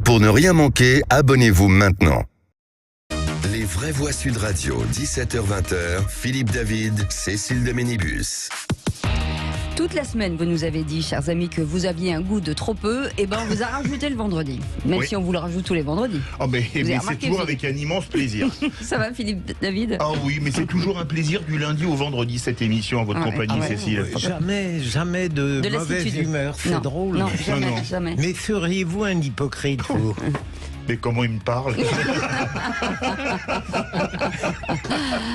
Pour ne rien manquer, abonnez-vous maintenant. Les vraies voix Sud Radio, 17h-20h, Philippe David, Cécile de Ménibus. Toute la semaine, vous nous avez dit, chers amis, que vous aviez un goût de trop peu. Et ben, on vous a rajouté le vendredi. Même si on vous le rajoute tous les vendredis. Oh mais c'est toujours avec un immense plaisir. Ça va, Philippe David? Ah oui, mais c'est toujours un plaisir du lundi au vendredi, cette émission, en votre compagnie, Cécile. Jamais de mauvaise humeur, c'est drôle. Non, jamais. Mais seriez-vous un hypocrite, vous? Mais comment il me parle?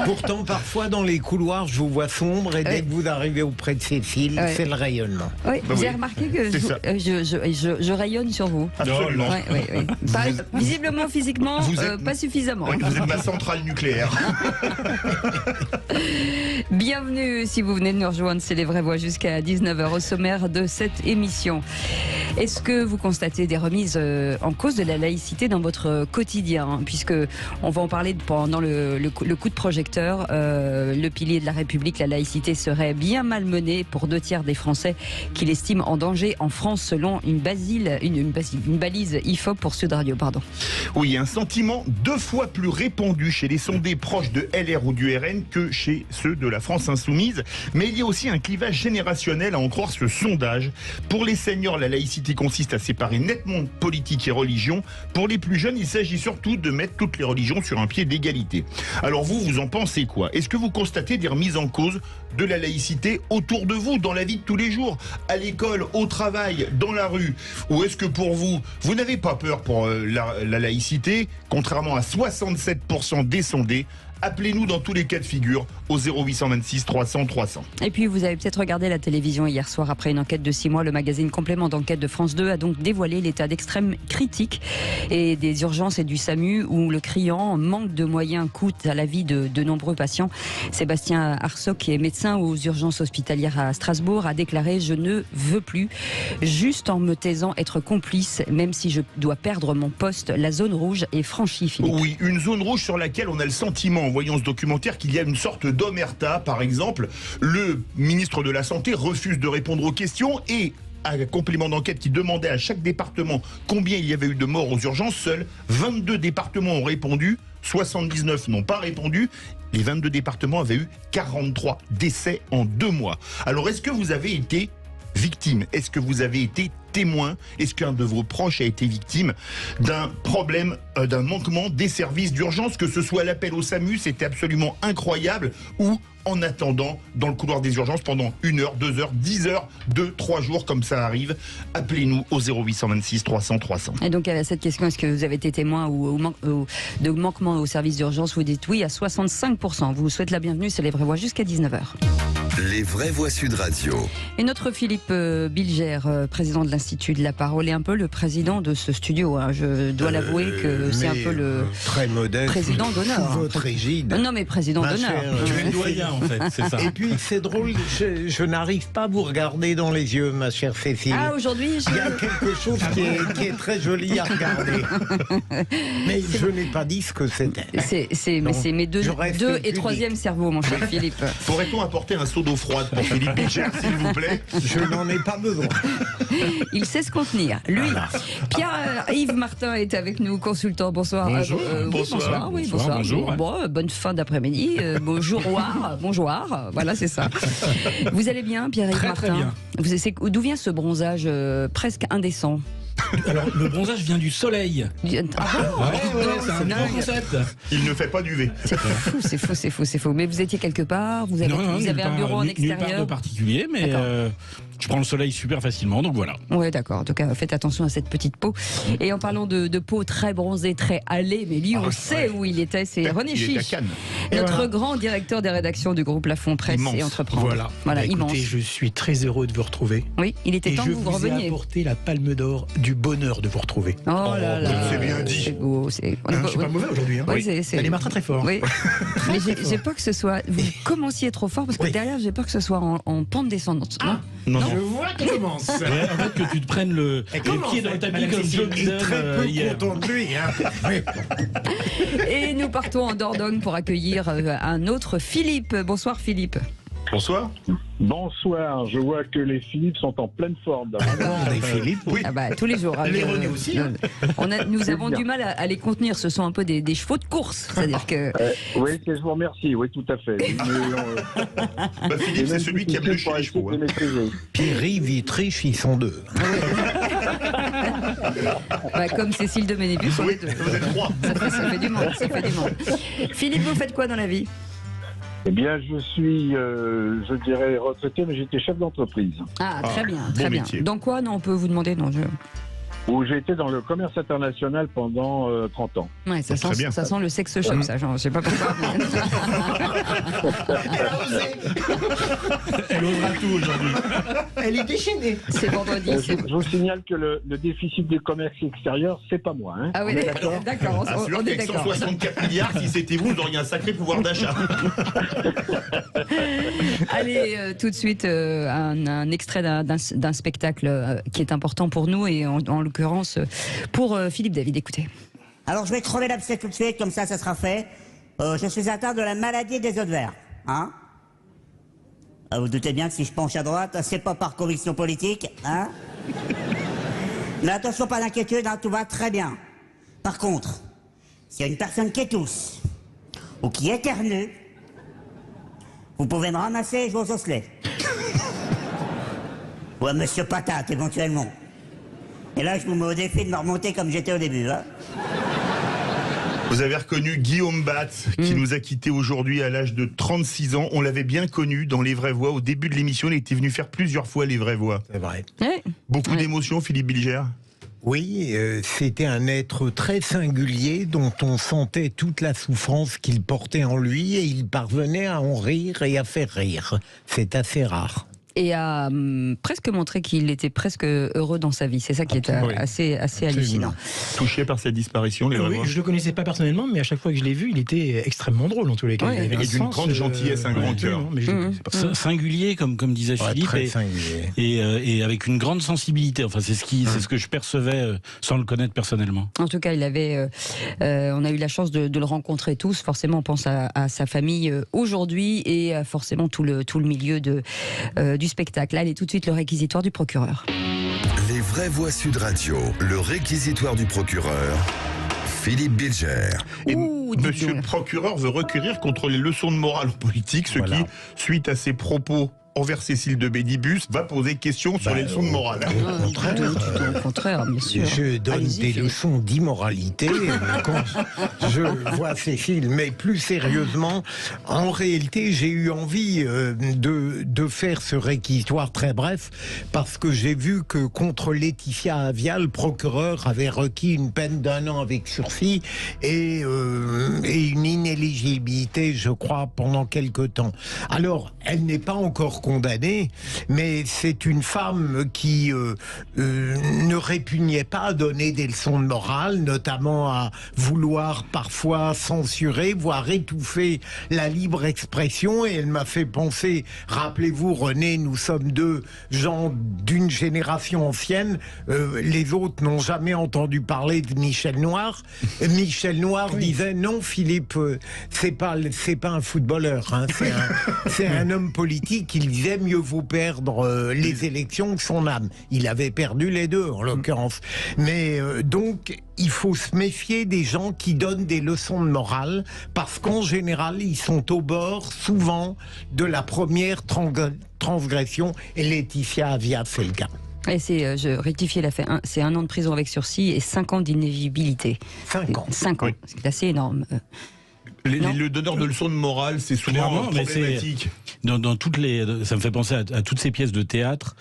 Pourtant, parfois, dans les couloirs, je vous vois sombre et dès que vous arrivez auprès de Cécile, c'est le rayonnement. Oui, j'ai remarqué que je rayonne sur vous. Absolument. Oui. Visiblement, physiquement, pas suffisamment. Oui, vous êtes ma centrale nucléaire. Bienvenue si vous venez de nous rejoindre, c'est Les Vraies Voix jusqu'à 19h au sommaire de cette émission. Est-ce que vous constatez des remises en cause de la laïcité dans votre quotidien, puisque on va en parler pendant le coup de projecteur. Le pilier de la République, la laïcité, serait bien malmenée pour 2/3 des Français qui l'estiment en danger en France, selon une balise IFOP pour Sud Radio. Oui, un sentiment 2 fois plus répandu chez les sondés proches de LR ou du RN que chez ceux de la France insoumise. Mais il y a aussi un clivage générationnel à en croire ce sondage. Pour les seniors, la laïcité consiste à séparer nettement politique et religion. Pour les plus jeunes, il s'agit surtout de mettre toutes les religions sur un pied d'égalité. Alors vous en pensez quoi? Est-ce que vous constatez des remises en cause de la laïcité autour de vous, dans la vie de tous les jours, à l'école, au travail, dans la rue? Ou est-ce que pour vous n'avez pas peur pour la laïcité, contrairement à 67% des sondés? Appelez-nous dans tous les cas de figure au 0826 300 300. Et puis vous avez peut-être regardé la télévision hier soir. Après une enquête de 6 mois, le magazine Complément d'enquête de France 2 a donc dévoilé l'état d'extrême critique et des urgences et du SAMU, où le criant manque de moyens coûte à la vie de nombreux patients. Sébastien Arsault, qui est médecin aux urgences hospitalières à Strasbourg, a déclaré: je ne veux plus, juste en me taisant, être complice, même si je dois perdre mon poste. La zone rouge est franchie, Philippe. Oui, une zone rouge sur laquelle on a le sentiment, en voyant ce documentaire, qu'il y a une sorte d'omerta. Par exemple, le ministre de la Santé refuse de répondre aux questions, et un complément d'enquête qui demandait à chaque département combien il y avait eu de morts aux urgences, seuls 22 départements ont répondu, 79 n'ont pas répondu. Les 22 départements avaient eu 43 décès en 2 mois. Alors, est-ce que vous avez été victime? Est-ce que vous avez été témoin? Est-ce qu'un de vos proches a été victime d'un problème, d'un manquement des services d'urgence, que ce soit l'appel au SAMU, c'était absolument incroyable, ou en attendant dans le couloir des urgences pendant 1 heure, 2 heures, 10 heures, 2, 3 jours, comme ça arrive? Appelez-nous au 0826 300 300. Et donc, à cette question, est-ce que vous avez été témoin de manquement aux services d'urgence? Vous dites oui à 65%. Vous souhaitez la bienvenue, c'est Les Vraies Voix jusqu'à 19h. Les Vraies Voix Sud Radio. Et notre Philippe Bilger, président de l'Institut de la Parole, est un peu le président de ce studio. Je dois l'avouer que c'est un peu le très modeste, président d'honneur. Votre égide. Non, mais président d'honneur. Tu es le doyen, en fait, c'est ça. Et puis, c'est drôle, je n'arrive pas à vous regarder dans les yeux, ma chère Cécile. Ah, aujourd'hui, il y a quelque chose qui est très joli à regarder. Mais je n'ai pas dit ce que c'était. C'est mes deux et troisième cerveau, mon cher Philippe. Pourrait-on apporter un seau d'eau froide pour Philippe Bilger, s'il vous plaît? Je n'en ai pas besoin. Il sait se contenir. Lui, Pierre-Yves Martin est avec nous, consultant. Bonsoir. Bonjour. Bonsoir. Bonjour. Bon, bonne fin d'après-midi. Bonjour. Voilà, c'est ça. Vous allez bien, Pierre-Yves Martin? Très bien. D'où vient ce bronzage presque indécent? Alors, le bronzage vient du soleil. C'est un nouveau concept. Il ne fait pas d'UV. C'est faux. Mais vous étiez quelque part? Vous avez un bureau en extérieur? Nulle part de particulier, mais je prends le soleil super facilement, donc voilà. Oui, d'accord. En tout cas, faites attention à cette petite peau. Et en parlant de peau très bronzée, très hâlée, mais lui, on sait où il était. C'est René Chiche, notre grand directeur des rédactions du groupe Lafon Presse et Entreprendre. Voilà, immense. Écoutez, je suis très heureux de vous retrouver. Oui, il était temps que vous reveniez. Et je vous ai apporté la Palme d'Or du bonheur de vous retrouver. Oh là là, c'est bien dit. C'est beau. Je suis pas mauvais aujourd'hui. Hein. Oui, Elle est marquée très fort. Oui. Mais j'ai peur que ce soit. Vous commenciez trop fort, parce que derrière, j'ai peur que ce soit en pente descendante. Non. Je vois qu'il commence. En fait, que tu te prennes le pied dans le tapis comme Joe Biden très peu hier. content de lui. Et nous partons en Dordogne pour accueillir un autre Philippe. Bonsoir Philippe. Bonsoir. Bonsoir, je vois que les Philippe sont en pleine forme. Les Philippe, Oui. Ah bah, tous les jours. Les René aussi, hein. Nous avons bien. du mal à les contenir. Ce sont un peu des chevaux de course. C'est-à-dire que. Oui, je vous remercie, oui, tout à fait. Bah, Philippe, c'est celui qui aime le chien les chevaux. Hein. Pierre-Yves, Vitriche, ils sont deux. Bah, comme Cécile de Ménébus, on Oui, est deux. vous êtes trois. Ça fait du monde. Philippe, vous faites quoi dans la vie? Eh bien, je suis, je dirais, retraité, mais j'étais chef d'entreprise. Ah, très bien, bon très bien. métier. Dans quoi? Non, on peut vous demander. Non, Où j'ai été dans le commerce international pendant 30 ans. Ouais, ça Très bien. sent le sexe shop, ça. Genre, je sais pas pourquoi. Elle osera tout aujourd'hui. Elle est déchaînée. C'est vendredi. Je vous signale que le déficit du commerce extérieur, c'est pas moi. Hein. Ah oui, On est d'accord. d'accord. Ah, sûr On est qu'avec d'accord. 164 milliards, si c'était vous auriez un sacré pouvoir d'achat. Allez, tout de suite, un extrait d'un spectacle qui est important pour nous et en l'occurrence pour Philippe David. Écoutez. Alors je vais crever l'abcès tout de suite, comme ça sera fait. Je suis atteint de la maladie des œufs de verre. Hein? Vous doutez bien que si je penche à droite, c'est pas par conviction politique. Hein? Mais attention, pas d'inquiétude, hein, tout va très bien. Par contre, s'il y a une personne qui tousse ou qui éternue, vous pouvez me ramasser et jouer aux osselets. Ou à Monsieur Patate, éventuellement. Et là, je vous mets au défi de me remonter comme j'étais au début. Hein. Vous avez reconnu Guillaume Batz, qui nous a quittés aujourd'hui à l'âge de 36 ans. On l'avait bien connu dans Les Vraies Voix. Au début de l'émission, il était venu faire plusieurs fois Les Vraies Voix. C'est vrai. Ouais. Beaucoup d'émotions, Philippe Bilger. Oui, c'était un être très singulier dont on sentait toute la souffrance qu'il portait en lui et il parvenait à en rire et à faire rire. C'est assez rare. Et a presque montré qu'il était presque heureux dans sa vie. C'est ça qui est Oui. assez hallucinant. Touché par sa disparition, Les Vraies Oui, Voix. je le connaissais pas personnellement, mais à chaque fois que je l'ai vu, il était extrêmement drôle en tous les cas. Ouais. Il avait Et un d'une sens, grande gentillesse, un grand cœur. absolument, mais je le connaissais pas. Singulier, comme disait Ouais, Philippe, très singulier. et avec une grande sensibilité. Enfin, c'est ce que je percevais sans le connaître personnellement. En tout cas, il avait, on a eu la chance de le rencontrer tous. Forcément, on pense à sa famille aujourd'hui et à forcément tout le milieu du spectacle. Allez, tout de suite, le réquisitoire du procureur. Les vraies voix Sud Radio, le réquisitoire du procureur, Philippe Bilger. Et Ouh, dites monsieur donc. le procureur veut requérir contre les leçons de morale en politique, ce Voilà. qui, suite à ses propos envers Cécile de Bénibus, va poser question sur les leçons de morale. Au contraire, bien sûr. Je donne Allez-y, des Philippe. leçons d'immoralité quand je vois ces films. Mais plus sérieusement, en réalité, j'ai eu envie de faire ce réquisitoire très bref parce que j'ai vu que contre Laetitia Avia, le procureur avait requis une peine d'1 an avec sursis et une inéligibilité, je crois, pendant quelque temps. Alors, elle n'est pas encore condamnée, mais c'est une femme qui ne répugnait pas à donner des leçons de morale, notamment à vouloir parfois censurer, voire étouffer la libre expression. Et elle m'a fait penser, rappelez-vous René, nous sommes deux gens d'une génération ancienne, les autres n'ont jamais entendu parler de Michel Noir. Michel Noir disait non Philippe, c'est pas un footballeur, hein, c'est un homme politique. Il disait mieux vaut perdre les élections que son âme. Il avait perdu les deux en l'occurrence. Mais donc il faut se méfier des gens qui donnent des leçons de morale parce qu'en général ils sont au bord souvent de la première transgression et Laetitia Avia c'est le cas. Et je rectifie, c'est 1 an de prison avec sursis et 5 ans d'inéligibilité. 5 ans. 5 ans, Oui. c'est assez énorme. Le donneur de leçons de morale, c'est souvent Clairement, mais problématique. Dans toutes ça me fait penser à toutes ces pièces de théâtre,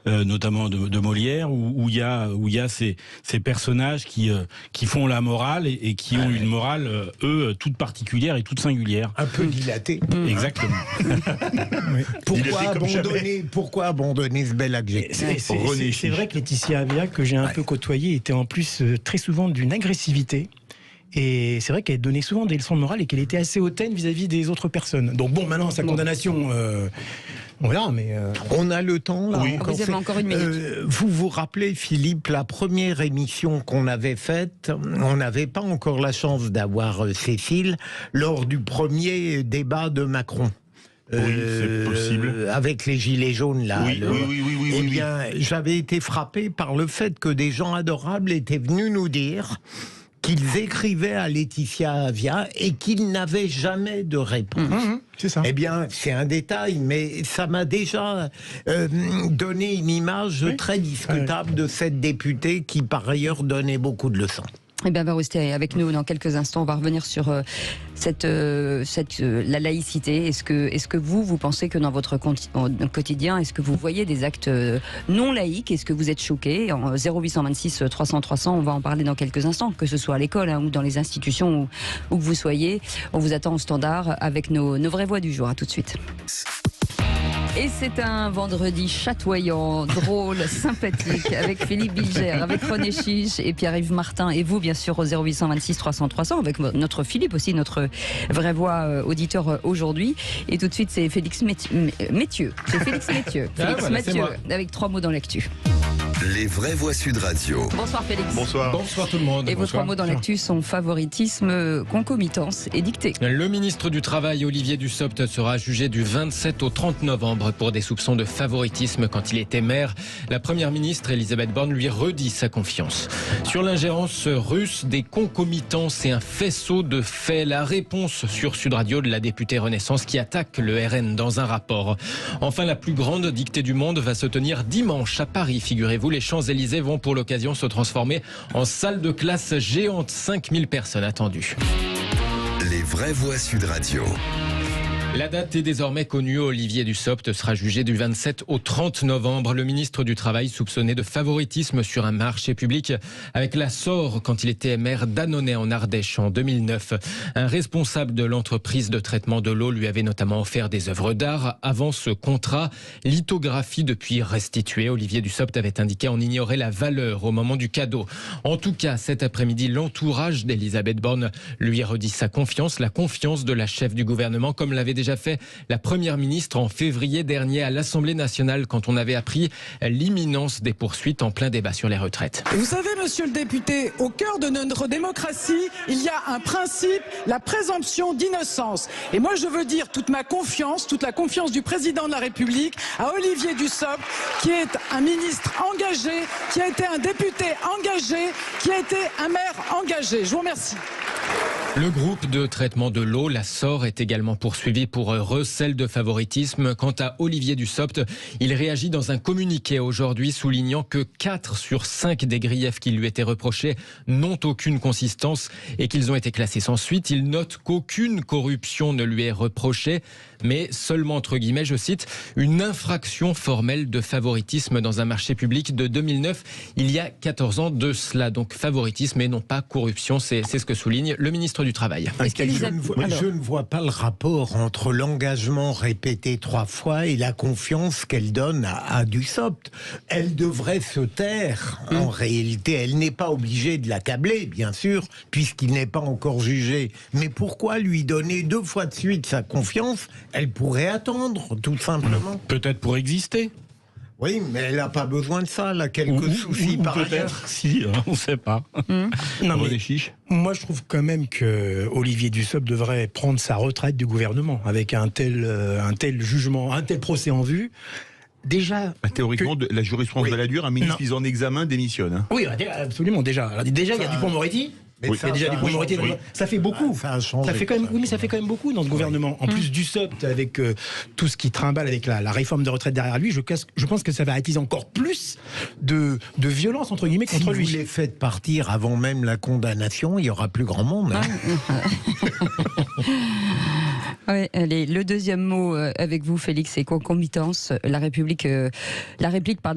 notamment de Molière, où il y a ces personnages qui font la morale et qui ont une morale, eux, toute particulière et toute singulière. Un peu dilaté. Exactement. Pourquoi abandonner ce bel adjectif? René C'est vrai que Laetitia Avia, que j'ai un peu côtoyée, était en plus très souvent d'une agressivité. Et c'est vrai qu'elle donnait souvent des leçons de morale et qu'elle était assez hautaine vis-à-vis des autres personnes. Donc bon, maintenant, sa condamnation, on verra, mais... On a le temps, là. Oui. Vous avez encore une minute. Vous vous rappelez, Philippe, la première émission qu'on avait faite, on n'avait pas encore la chance d'avoir Cécile lors du premier débat de Macron. Oui, c'est possible. Avec les gilets jaunes, là. Oui, oui. Eh bien, j'avais été frappé par le fait que des gens adorables étaient venus nous dire qu'ils écrivaient à Laetitia Avia et qu'ils n'avaient jamais de réponse. C'est ça. Eh bien, c'est un détail, mais ça m'a déjà donné une image très discutable de cette députée qui, par ailleurs, donnait beaucoup de leçons. Eh bien, va rester avec nous dans quelques instants. On va revenir sur la laïcité. Est-ce que vous pensez que dans votre quotidien, est-ce que vous voyez des actes non laïques? Est-ce que vous êtes choqués? En 0826 300 300, on va en parler dans quelques instants, que ce soit à l'école ou dans les institutions où que vous soyez. On vous attend au standard avec nos vraies voix du jour. À tout de suite. Et c'est un vendredi chatoyant, drôle, sympathique, avec Philippe Bilger, avec René Chiche et Pierre-Yves Martin, et vous, bien sûr, au 0826 300 300, avec notre Philippe aussi, notre vraie voix auditeur aujourd'hui. Et tout de suite, c'est Félix Métieux. C'est Félix Métieux. Félix Métieux, avec 3 mots dans l'actu. Les vraies voix Sud Radio. Bonsoir Félix. Bonsoir. Bonsoir tout le monde. Et vos 3 mots dans l'actu sont favoritisme, concomitance et dictée. Le ministre du Travail, Olivier Dussopt, sera jugé du 27 au 30 novembre pour des soupçons de favoritisme quand il était maire. La première ministre, Elisabeth Borne, lui redit sa confiance. Sur l'ingérence russe, des concomitances et un faisceau de faits. La réponse sur Sud Radio de la députée Renaissance qui attaque le RN dans un rapport. Enfin, la plus grande dictée du monde va se tenir dimanche à Paris, figurez-vous. Les Champs-Élysées vont pour l'occasion se transformer en salle de classe géante. 5000 personnes attendues. Les vraies voix Sud Radio. La date est désormais connue. Olivier Dussopt sera jugé du 27 au 30 novembre. Le ministre du Travail soupçonné de favoritisme sur un marché public avec la SOR quand il était maire d'Annonay en Ardèche en 2009. Un responsable de l'entreprise de traitement de l'eau lui avait notamment offert des œuvres d'art. Avant ce contrat, lithographie depuis restituée. Olivier Dussopt avait indiqué en ignorer la valeur au moment du cadeau. En tout cas, cet après-midi, l'entourage d'Elisabeth Borne lui redit sa confiance, la confiance de la chef du gouvernement, comme l'avait déjà fait la première ministre en février dernier à l'Assemblée nationale quand on avait appris l'imminence des poursuites en plein débat sur les retraites. Vous savez, monsieur le député, au cœur de notre démocratie, il y a un principe, la présomption d'innocence. Et moi, je veux dire toute ma confiance, toute la confiance du président de la République à Olivier Dussopt, qui est un ministre engagé, qui a été un député engagé, qui a été un maire engagé. Je vous remercie. Le groupe de traitement de l'eau, la SOR, est également poursuivi pour recel de favoritisme. Quant à Olivier Dussopt, il réagit dans un communiqué aujourd'hui, soulignant que 4 sur 5 des griefs qui lui étaient reprochés n'ont aucune consistance et qu'ils ont été classés sans suite. Il note qu'aucune corruption ne lui est reprochée, mais seulement, entre guillemets, je cite, une infraction formelle de favoritisme dans un marché public de 2009, il y a 14 ans de cela. Donc favoritisme et non pas corruption, c'est ce que souligne le ministre du Travail. Je ne vois pas le rapport entre l'engagement répété 3 fois et la confiance qu'elle donne à Dussopt. Elle devrait se taire. En réalité, elle n'est pas obligée de l'accabler, bien sûr, puisqu'il n'est pas encore jugé. Mais pourquoi lui donner 2 fois de suite sa confiance? Elle pourrait attendre, tout simplement. Peut-être pour exister. Oui, mais elle n'a pas besoin de ça. Elle a quelques soucis par ailleurs. Peut-être, si, on ne sait pas. Non, mais moi, je trouve quand même que Olivier Dussopt devrait prendre sa retraite du gouvernement avec un tel jugement, un tel procès en vue. Déjà, théoriquement, la jurisprudence de la dure, un ministre mis en examen démissionne. Hein. Oui, absolument, déjà. Alors, déjà, il y a Dupond-Moretti. Oui, il y a déjà Dupond-Moretti. Ça fait beaucoup. Ça fait quand même, oui, mais ça fait quand même beaucoup dans ce gouvernement. En plus, Dussopt, avec tout ce qui trimballe avec la réforme de retraite derrière lui, je pense que ça va attiser encore plus de violence, entre guillemets, contre lui. Si vous les faites partir avant même la condamnation, il n'y aura plus grand monde. Ouais, allez, le deuxième mot avec vous, Félix, c'est concomitance. La réplique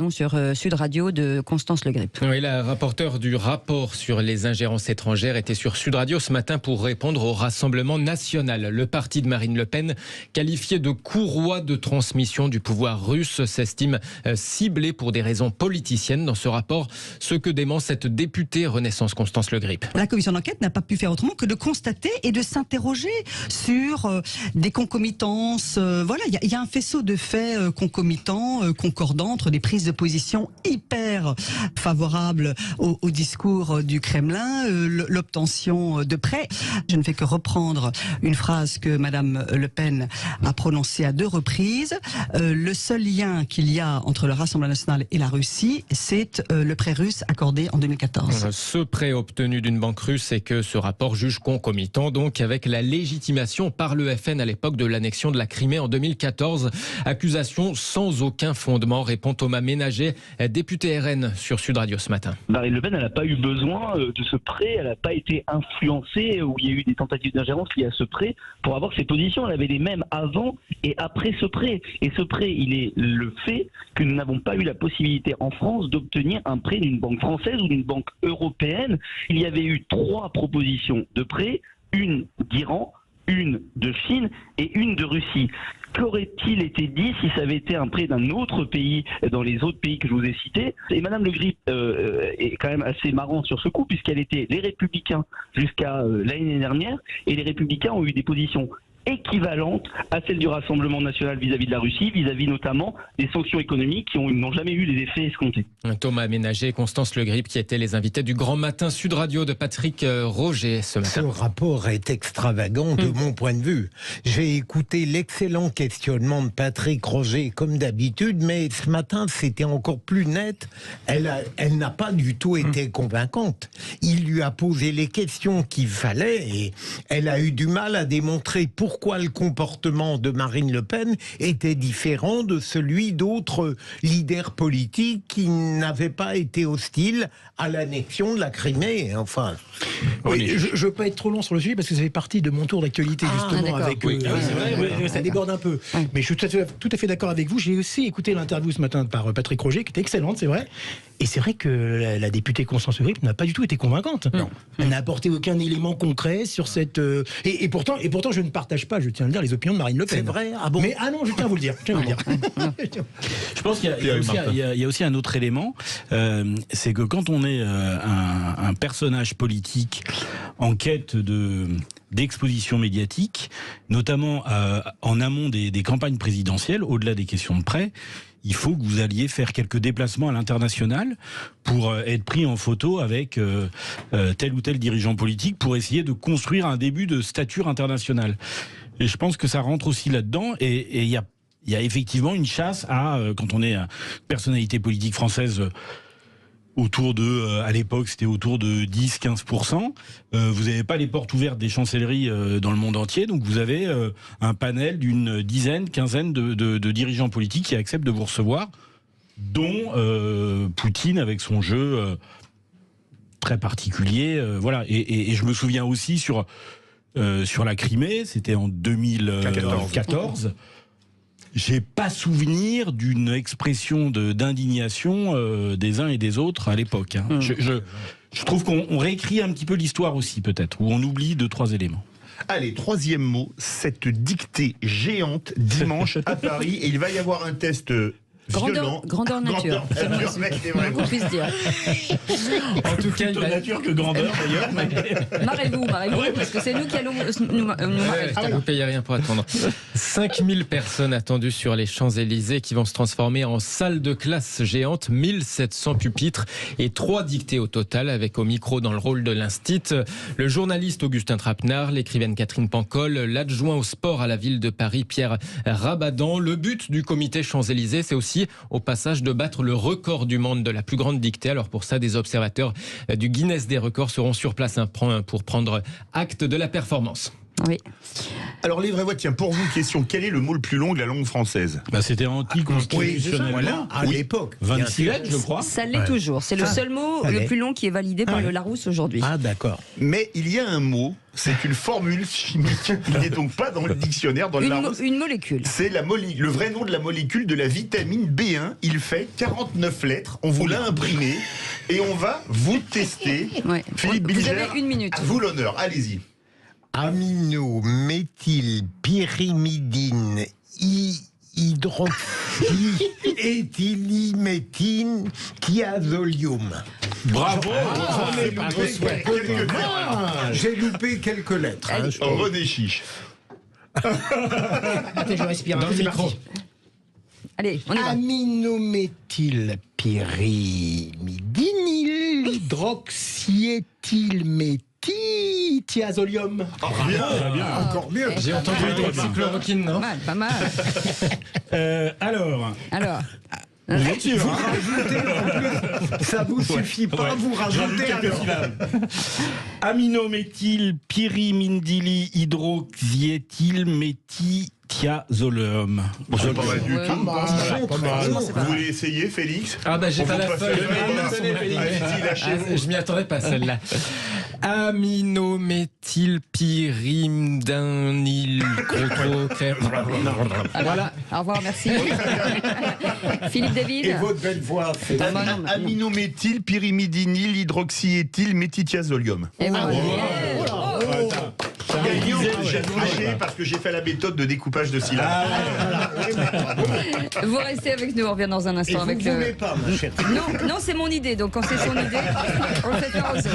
sur Sud Radio de Constance Le Grip. Oui, la rapporteure du rapport sur les ingérences étrangères était sur Sud Radio ce matin pour répondre au Rassemblement national. Le parti de Marine Le Pen, qualifié de courroie de transmission du pouvoir russe, s'estime ciblé pour des raisons politiciennes dans ce rapport, ce que dément cette députée Renaissance Constance Le Grip. La commission d'enquête n'a pas pu faire autrement que de constater et de s'interroger sur des concomitances. Voilà, il y a un faisceau de faits concomitants, concordants entre des prises de position hyper favorables au discours du Kremlin, l'obtention de prêts. Je ne fais que reprendre une phrase que Madame Le Pen a prononcée à 2 reprises. Le seul lien qu'il y a entre le Rassemblement national et la Russie, c'est le prêt russe accordé en 2014. Ce prêt obtenu d'une banque russe et que ce rapport juge concomitant donc avec la légitimation par le FN à l'époque de l'annexion de la Crimée en 2014. Accusation sans aucun fondement, répond Thomas Ménager, député RN sur Sud Radio ce matin. Marine Le Pen, elle n'a pas eu besoin de ce prêt, elle n'a pas été influencée, où il y a eu des tentatives d'ingérence liées à ce prêt pour avoir ses positions. Elle avait les mêmes avant et après ce prêt. Et ce prêt, il est le fait que nous n'avons pas eu la possibilité en France d'obtenir un prêt d'une banque française ou d'une banque européenne. Il y avait eu 3 propositions de prêt, une d'Iran, une de Chine et une de Russie. Qu'aurait-il été dit si ça avait été un prêt d'un autre pays dans les autres pays que je vous ai cités? Et Madame Le Grip est quand même assez marrante sur ce coup, puisqu'elle était les Républicains jusqu'à l'année dernière, et les Républicains ont eu des positions équivalente à celle du Rassemblement national vis-à-vis de la Russie, vis-à-vis notamment des sanctions économiques qui n'ont jamais eu les effets escomptés. Thomas Ménager et Constance Le Grip qui étaient les invités du Grand Matin Sud Radio de Patrick Roger ce matin. Ce rapport est extravagant de mon point de vue. J'ai écouté l'excellent questionnement de Patrick Roger comme d'habitude, mais ce matin c'était encore plus net. Elle n'a pas du tout été convaincante. Il lui a posé les questions qu'il fallait et elle a eu du mal à démontrer pourquoi le comportement de Marine Le Pen était différent de celui d'autres leaders politiques qui n'avaient pas été hostiles à l'annexion de la Crimée. Enfin, oui, je ne veux pas être trop long sur le sujet parce que ça fait partie de mon tour d'actualité justement avec. Oui, c'est vrai, ça déborde un peu. Mais je suis tout à fait d'accord avec vous. J'ai aussi écouté l'interview ce matin par Patrick Roger qui était excellente, c'est vrai. Et c'est vrai que la députée Constance Le Grip n'a pas du tout été convaincante. Non. Elle n'a apporté aucun élément concret sur cette. Et pourtant, je ne partage pas, je tiens à le dire, les opinions de Marine Le Pen. C'est vrai. Ah bon. Mais non, je tiens à vous le dire. Je pense qu'il y a aussi un autre élément, c'est que quand on est un personnage politique en quête d'exposition médiatique, notamment en amont des campagnes présidentielles, au-delà des questions de prêt, il faut que vous alliez faire quelques déplacements à l'international pour être pris en photo avec tel ou tel dirigeant politique pour essayer de construire un début de stature internationale. Et je pense que ça rentre aussi là-dedans et il y a effectivement une chasse à, quand on est une personnalité politique française, autour de, à l'époque, c'était autour de 10-15%. Vous n'avez pas les portes ouvertes des chancelleries dans le monde entier, donc vous avez un panel d'une quinzaine de dirigeants politiques qui acceptent de vous recevoir, dont Poutine avec son jeu très particulier. Voilà. Et je me souviens aussi sur la Crimée, c'était en 2014. J'ai pas souvenir d'une expression d'indignation des uns et des autres à l'époque. Hein. Je trouve qu'on réécrit un petit peu l'histoire aussi, peut-être, où on oublie 2-3 éléments. Allez, 3e mot, cette dictée géante dimanche à Paris. Et il va y avoir un test violent. Grandeur nature. C'est vrai. On puisse dire. En tout cas, plutôt nature que grandeur d'ailleurs. Marrez-vous, parce que c'est nous qui allons nous marrer. Vous payez rien pour attendre. 5000 personnes attendues sur les Champs-Élysées qui vont se transformer en salle de classe géante, 1700 pupitres et 3 dictées au total, avec au micro dans le rôle de l'instit le journaliste Augustin Trapenard, l'écrivaine Catherine Pancol, l'adjoint au sport à la ville de Paris Pierre Rabadan. Le but du comité Champs-Élysées, c'est aussi au passage de battre le record du monde de la plus grande dictée. Alors pour ça, des observateurs du Guinness des records seront sur place pour prendre acte de la performance. Oui. Alors les vraies voix, tiens, pour vous, question, quel est le mot le plus long de la langue française? C'était anticonstitutionnellement. À l'époque. 26 lettres, je crois. Ça l'est toujours. C'est le seul mot le plus long qui est validé par le Larousse aujourd'hui. Ah d'accord. Mais il y a un mot, c'est une formule chimique. Il n'est donc pas dans le dictionnaire, dans le Larousse. Une molécule. C'est le vrai nom de la molécule de la vitamine B1. Il fait 49 lettres. On vous l'a imprimé et on va vous tester. Ouais. Philippe Vous Bilger, avez 1 minute. à vous l'honneur. Allez-y. Aminométhylpyrimidine hydroxyéthyliméthine thiazolium. Bravo. J'ai loupé quelques lettres. René Chiche. Je respire. Dans le micro. Allez, on y va. Aminométhylpyrimidine hydroxyéthylméthylthiazolium. Encore mieux. J'ai entendu hydroxychloroquine, non? Pas mal. Alors. Vous rajoutez, en plus, ça vous suffit pas, vous rajoutez Aminométhyl pyrimidinylhydroxyéthylméthylthiazolium. Bon, c'est pas mal du tout. Pas mal. Vous voulez essayer, Félix? Ah bah j'ai On pas vous la passe feuille. la main. Désolé, Félix. Allez-y, lâchez-vous. Je m'y attendais pas celle-là. Voilà. Au revoir, merci. Philippe David. Et votre belle voix, c'est Aminométhyl pyrimidinylhydroxyéthyl méthylthiazolium. Et ben, Gagnant, j'ai triché parce que j'ai fait la méthode de découpage de syllabes. vous restez avec nous, on revient dans un Et instant vous avec ne voulez pas, ma chère. Non, c'est mon idée, donc quand c'est son idée, on le fait faire aux autres.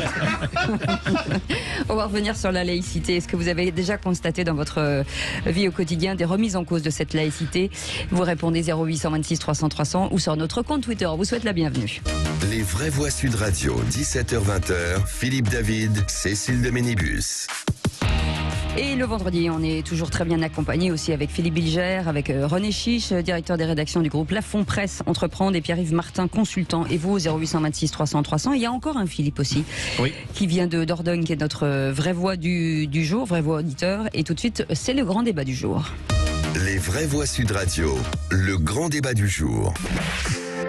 On va revenir sur la laïcité. Est-ce que vous avez déjà constaté dans votre vie au quotidien des remises en cause de cette laïcité? Vous répondez 0826 300 300 ou sur notre compte Twitter. On vous souhaite la bienvenue. Les vraies voix Sud Radio, 17h-20h, Philippe David, Cécile de Ménibus. Et le vendredi, on est toujours très bien accompagné aussi avec Philippe Bilger, avec René Chiche, directeur des rédactions du groupe Lafon Presse Entreprendre, et Pierre-Yves Martin, consultant. Et vous, 0826 300 300. Il y a encore un Philippe aussi, qui vient de Dordogne, qui est notre vraie voix du jour, vraie voix auditeur. Et tout de suite, c'est le grand débat du jour. Les vraies voix Sud Radio, le grand débat du jour.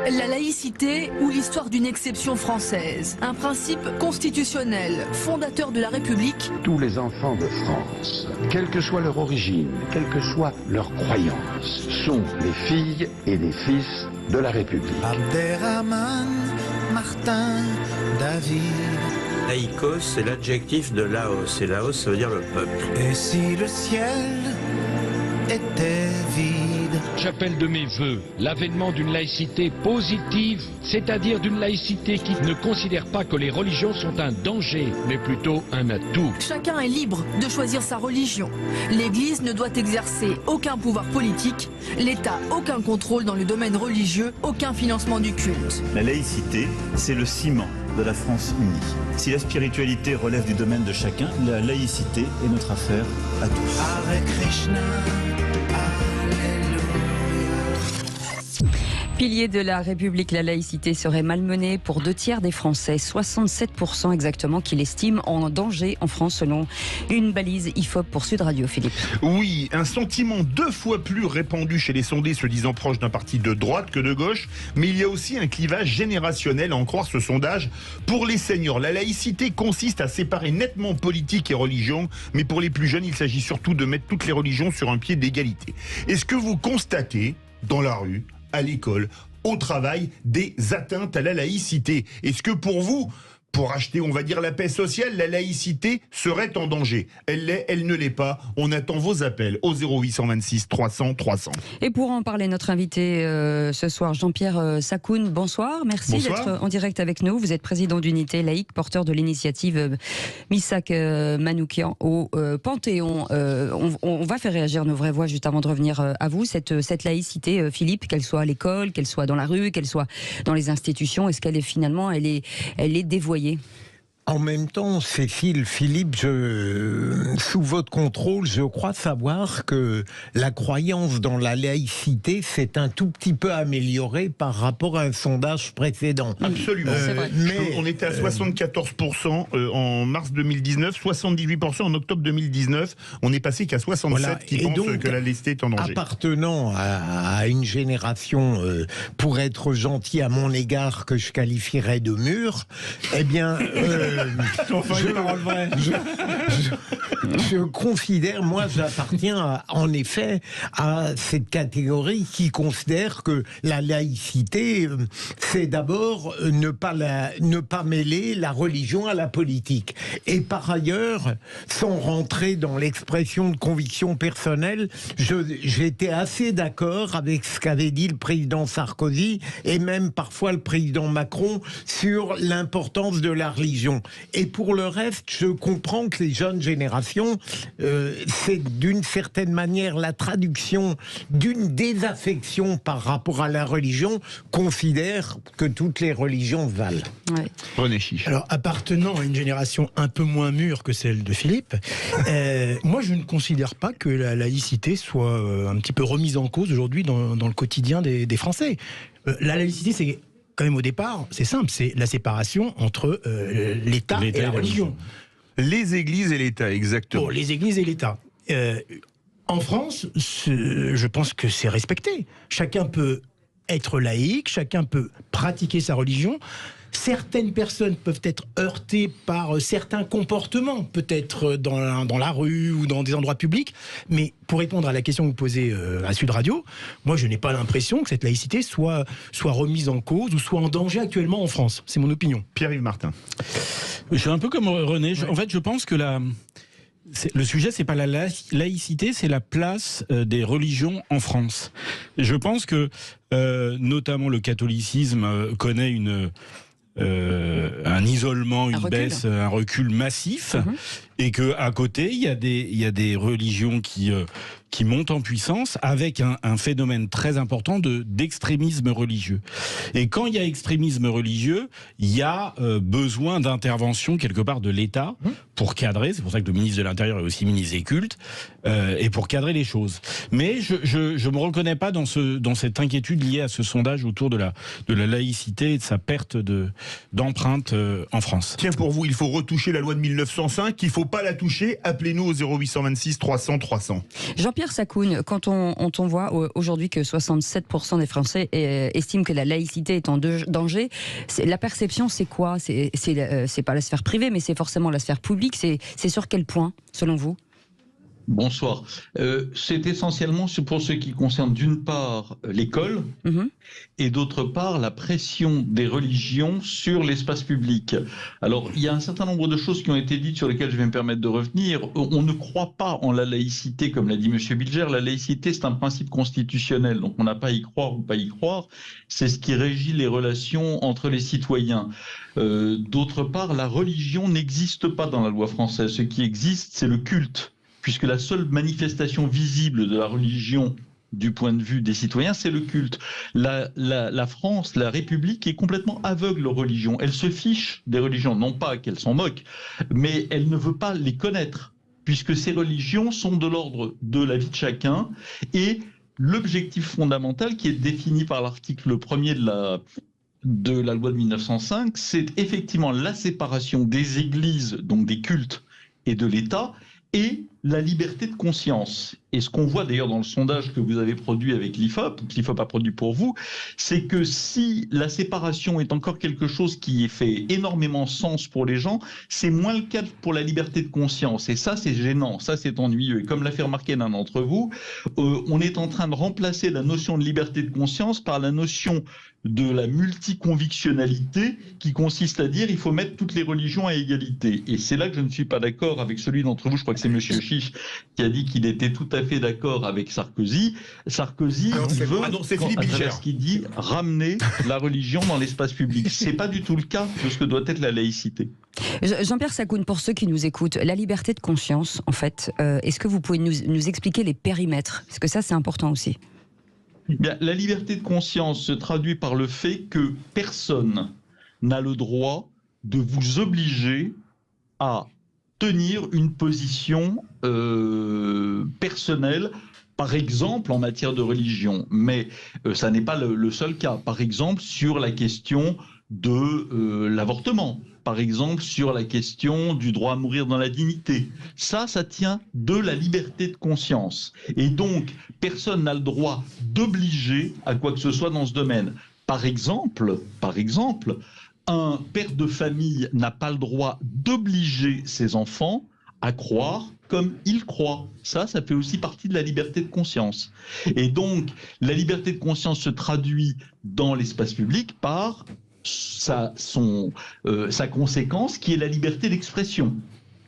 La laïcité ou l'histoire d'une exception française. Un principe constitutionnel, fondateur de la République. Tous les enfants de France, quelle que soit leur origine, quelle que soit leur croyance, sont les filles et les fils de la République. Abderrahman, Martin, David. Laïkos, c'est l'adjectif de Laos, et Laos, ça veut dire le peuple. Et si le ciel était vide? J'appelle de mes vœux l'avènement d'une laïcité positive, c'est-à-dire d'une laïcité qui ne considère pas que les religions sont un danger, mais plutôt un atout. Chacun est libre de choisir sa religion. L'Église ne doit exercer aucun pouvoir politique, l'État aucun contrôle dans le domaine religieux, aucun financement du culte. La laïcité, c'est le ciment de la France unie. Si la spiritualité relève du domaine de chacun, la laïcité est notre affaire à tous. Hare Krishna. Pilier de la République, la laïcité serait malmenée pour 2/3 des Français, 67% exactement, qui l'estiment en danger en France, selon une balise IFOP pour Sud Radio. Philippe. Oui, un sentiment 2 fois plus répandu chez les sondés se disant proches d'un parti de droite que de gauche, mais il y a aussi un clivage générationnel, à en croire ce sondage. Pour les seniors, la laïcité consiste à séparer nettement politique et religion, mais pour les plus jeunes, il s'agit surtout de mettre toutes les religions sur un pied d'égalité. Est-ce que vous constatez, dans la rue, à l'école, au travail, des atteintes à la laïcité? Est-ce que pour vous, pour acheter, on va dire, la paix sociale, la laïcité serait en danger? Elle l'est, elle ne l'est pas. On attend vos appels au 0826 300 300. Et pour en parler, notre invité ce soir, Jean-Pierre Sakoun, bonsoir. Merci d'être en direct avec nous. Vous êtes président d'Unité laïque, porteur de l'initiative Missak Manoukian au Panthéon. On va faire réagir nos vraies voix juste avant de revenir à vous. Cette laïcité, Philippe, qu'elle soit à l'école, qu'elle soit dans la rue, qu'elle soit dans les institutions, est-ce qu'elle est finalement, elle est dévoyée? En même temps, Cécile, Philippe, sous votre contrôle, je crois savoir que la croyance dans la laïcité s'est un tout petit peu améliorée par rapport à un sondage précédent. Absolument. C'est vrai. Mais on était à 74% en mars 2019, 78% en octobre 2019. On est passé qu'à 67 qui pensent que la laïcité est en danger. Appartenant à une génération, pour être gentil à mon égard, que je qualifierais de mûr, eh bien... je considère, moi j'appartiens en effet à cette catégorie qui considère que la laïcité, c'est d'abord ne pas mêler la religion à la politique. Et par ailleurs, sans rentrer dans l'expression de conviction personnelle, j'étais assez d'accord avec ce qu'avait dit le président Sarkozy et même parfois le président Macron sur l'importance de la religion. Et pour le reste, je comprends que les jeunes générations, c'est d'une certaine manière la traduction d'une désaffection par rapport à la religion, considèrent que toutes les religions valent. Ouais. René Chiche. Alors, appartenant à une génération un peu moins mûre que celle de Philippe, moi je ne considère pas que la laïcité soit un petit peu remise en cause aujourd'hui dans le quotidien des Français. La laïcité, c'est quand même au départ, c'est simple, c'est la séparation entre l'État et la religion. Les églises et l'État, exactement. Bon, les églises et l'État. En France, je pense que c'est respecté. Chacun peut être laïque, chacun peut pratiquer sa religion. Certaines personnes peuvent être heurtées par certains comportements, peut-être dans la rue ou dans des endroits publics. Mais pour répondre à la question que vous posez à Sud Radio, moi je n'ai pas l'impression que cette laïcité soit remise en cause ou soit en danger actuellement en France. C'est mon opinion. Pierre-Yves Martin. Je suis un peu comme René. En fait, je pense que le sujet, c'est pas la laïcité, c'est la place des religions en France. Et je pense que, notamment, le catholicisme connaît un isolement, une baisse, un recul massif, et que à côté il y a des religions qui montent en puissance avec un phénomène très important d'extrémisme religieux. Et quand il y a extrémisme religieux, il y a besoin d'intervention quelque part de l'État pour cadrer. C'est pour ça que le ministre de l'Intérieur est aussi ministre des cultes, et pour cadrer les choses. Mais je me reconnais pas dans cette inquiétude liée à ce sondage autour de la laïcité et de sa perte d'empreinte en France. Tiens, pour vous, il faut retoucher la loi de 1905, il faut pas la toucher. Appelez-nous au 0826 300 300. Jean-Pierre Sacoun, quand on voit aujourd'hui que 67% des Français estiment que la laïcité est en danger, la perception, c'est quoi ? C'est pas la sphère privée, mais c'est forcément la sphère publique. C'est sur quel point, selon vous ? Bonsoir. C'est essentiellement pour ce qui concerne d'une part l'école et d'autre part la pression des religions sur l'espace public. Alors il y a un certain nombre de choses qui ont été dites sur lesquelles je vais me permettre de revenir. On ne croit pas en la laïcité comme l'a dit M. Bilger. La laïcité c'est un principe constitutionnel, donc on n'a pas à y croire ou pas y croire. C'est ce qui régit les relations entre les citoyens. D'autre part, la religion n'existe pas dans la loi française. Ce qui existe, c'est le culte, puisque la seule manifestation visible de la religion du point de vue des citoyens, c'est le culte. La France, la République est complètement aveugle aux religions. Elle se fiche des religions, non pas qu'elle s'en moque, mais elle ne veut pas les connaître, puisque ces religions sont de l'ordre de la vie de chacun, et l'objectif fondamental qui est défini par l'article 1er de la loi de 1905, c'est effectivement la séparation des églises, donc des cultes, et de l'État, et la liberté de conscience. Et ce qu'on voit d'ailleurs dans le sondage que vous avez produit avec l'IFOP, que l'IFOP a produit pour vous, c'est que si la séparation est encore quelque chose qui fait énormément sens pour les gens, c'est moins le cas pour la liberté de conscience. Et ça, c'est gênant, ça, c'est ennuyeux. Et comme l'a fait remarquer l'un d'entre vous, on est en train de remplacer la notion de liberté de conscience par la notion de la multiconvictionnalité qui consiste à dire il faut mettre toutes les religions à égalité. Et c'est là que je ne suis pas d'accord avec celui d'entre vous, je crois que c'est M. Chiche qui a dit qu'il était tout à fait d'accord avec Sarkozy. Sarkozy veut, ce qu'il dit, ramener la religion dans l'espace public. C'est pas du tout le cas de ce que doit être la laïcité. Jean-Pierre Sacoun, pour ceux qui nous écoutent, la liberté de conscience, en fait, est-ce que vous pouvez nous expliquer les périmètres ? Parce que ça, c'est important aussi. Bien, la liberté de conscience se traduit par le fait que personne n'a le droit de vous obliger à tenir une position personnelle, par exemple en matière de religion. Mais ça n'est pas le seul cas. Par exemple sur la question de l'avortement, par exemple sur la question du droit à mourir dans la dignité. Ça tient de la liberté de conscience. Et donc, personne n'a le droit d'obliger à quoi que ce soit dans ce domaine. Par exemple, un père de famille n'a pas le droit d'obliger ses enfants à croire comme il croit. Ça fait aussi partie de la liberté de conscience. Et donc, la liberté de conscience se traduit dans l'espace public par sa conséquence qui est la liberté d'expression.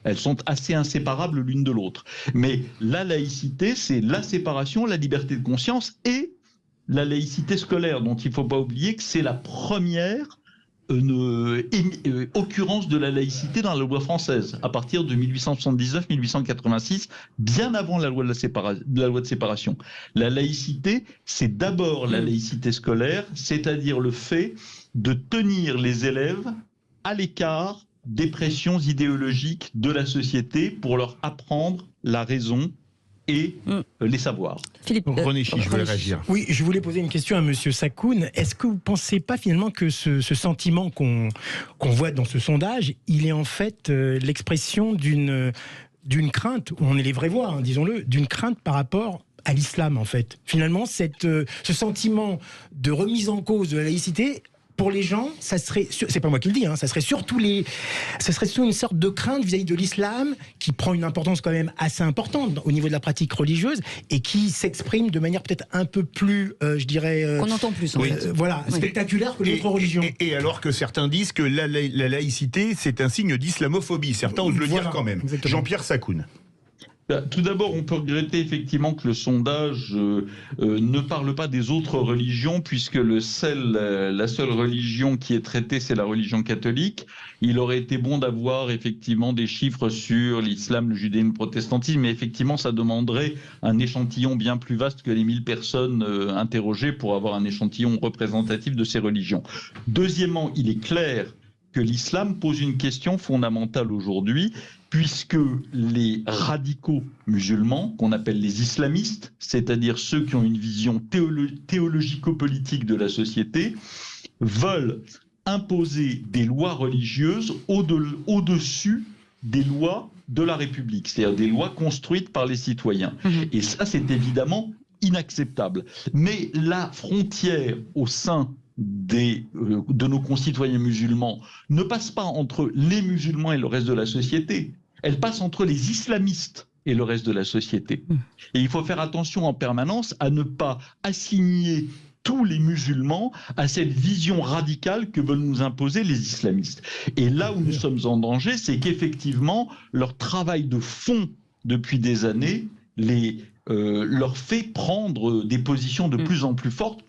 Elles sont assez inséparables l'une de l'autre. Mais la laïcité, c'est la séparation, la liberté de conscience et la laïcité scolaire, dont il ne faut pas oublier que c'est la première occurrence de la laïcité dans la loi française, à partir de 1879-1886, bien avant la loi de séparation. La laïcité, c'est d'abord la laïcité scolaire, c'est-à-dire le fait de tenir les élèves à l'écart des pressions idéologiques de la société pour leur apprendre la raison et les savoirs. Philippe, René Chiche, je voulais réagir. Oui, je voulais poser une question à Monsieur Sakoun. Est-ce que vous ne pensez pas finalement que ce sentiment qu'on voit dans ce sondage, il est en fait l'expression d'une crainte, on est les vraies voix, hein, disons-le, d'une crainte par rapport à l'islam en fait. Finalement, ce sentiment de remise en cause de la laïcité, pour les gens, ça serait, c'est pas moi qui le dis, hein, ça serait surtout une sorte de crainte vis-à-vis de l'islam qui prend une importance quand même assez importante au niveau de la pratique religieuse et qui s'exprime de manière peut-être un peu plus, je dirais... qu'on entend plus, voilà, spectaculaire que les autres religions. Et alors que certains disent que la laïcité, c'est un signe d'islamophobie. Certains osent le dire quand même. Exactement. Jean-Pierre Sakoun. Tout d'abord, on peut regretter effectivement que le sondage ne parle pas des autres religions, puisque la seule religion qui est traitée, c'est la religion catholique. Il aurait été bon d'avoir effectivement des chiffres sur l'islam, le judaïsme, le protestantisme, mais effectivement, ça demanderait un échantillon bien plus vaste que les 1000 personnes interrogées pour avoir un échantillon représentatif de ces religions. Deuxièmement, il est clair que l'islam pose une question fondamentale aujourd'hui, puisque les radicaux musulmans, qu'on appelle les islamistes, c'est-à-dire ceux qui ont une vision théologico-politique de la société, veulent imposer des lois religieuses au-dessus des lois de la République, c'est-à-dire des lois construites par les citoyens. Et ça, c'est évidemment inacceptable. Mais la frontière au sein de nos concitoyens musulmans ne passe pas entre les musulmans et le reste de la société. Elle passe entre les islamistes et le reste de la société. Et il faut faire attention en permanence à ne pas assigner tous les musulmans à cette vision radicale que veulent nous imposer les islamistes. Et là où nous sommes en danger, c'est qu'effectivement, leur travail de fond depuis des années leur fait prendre des positions de plus en plus fortes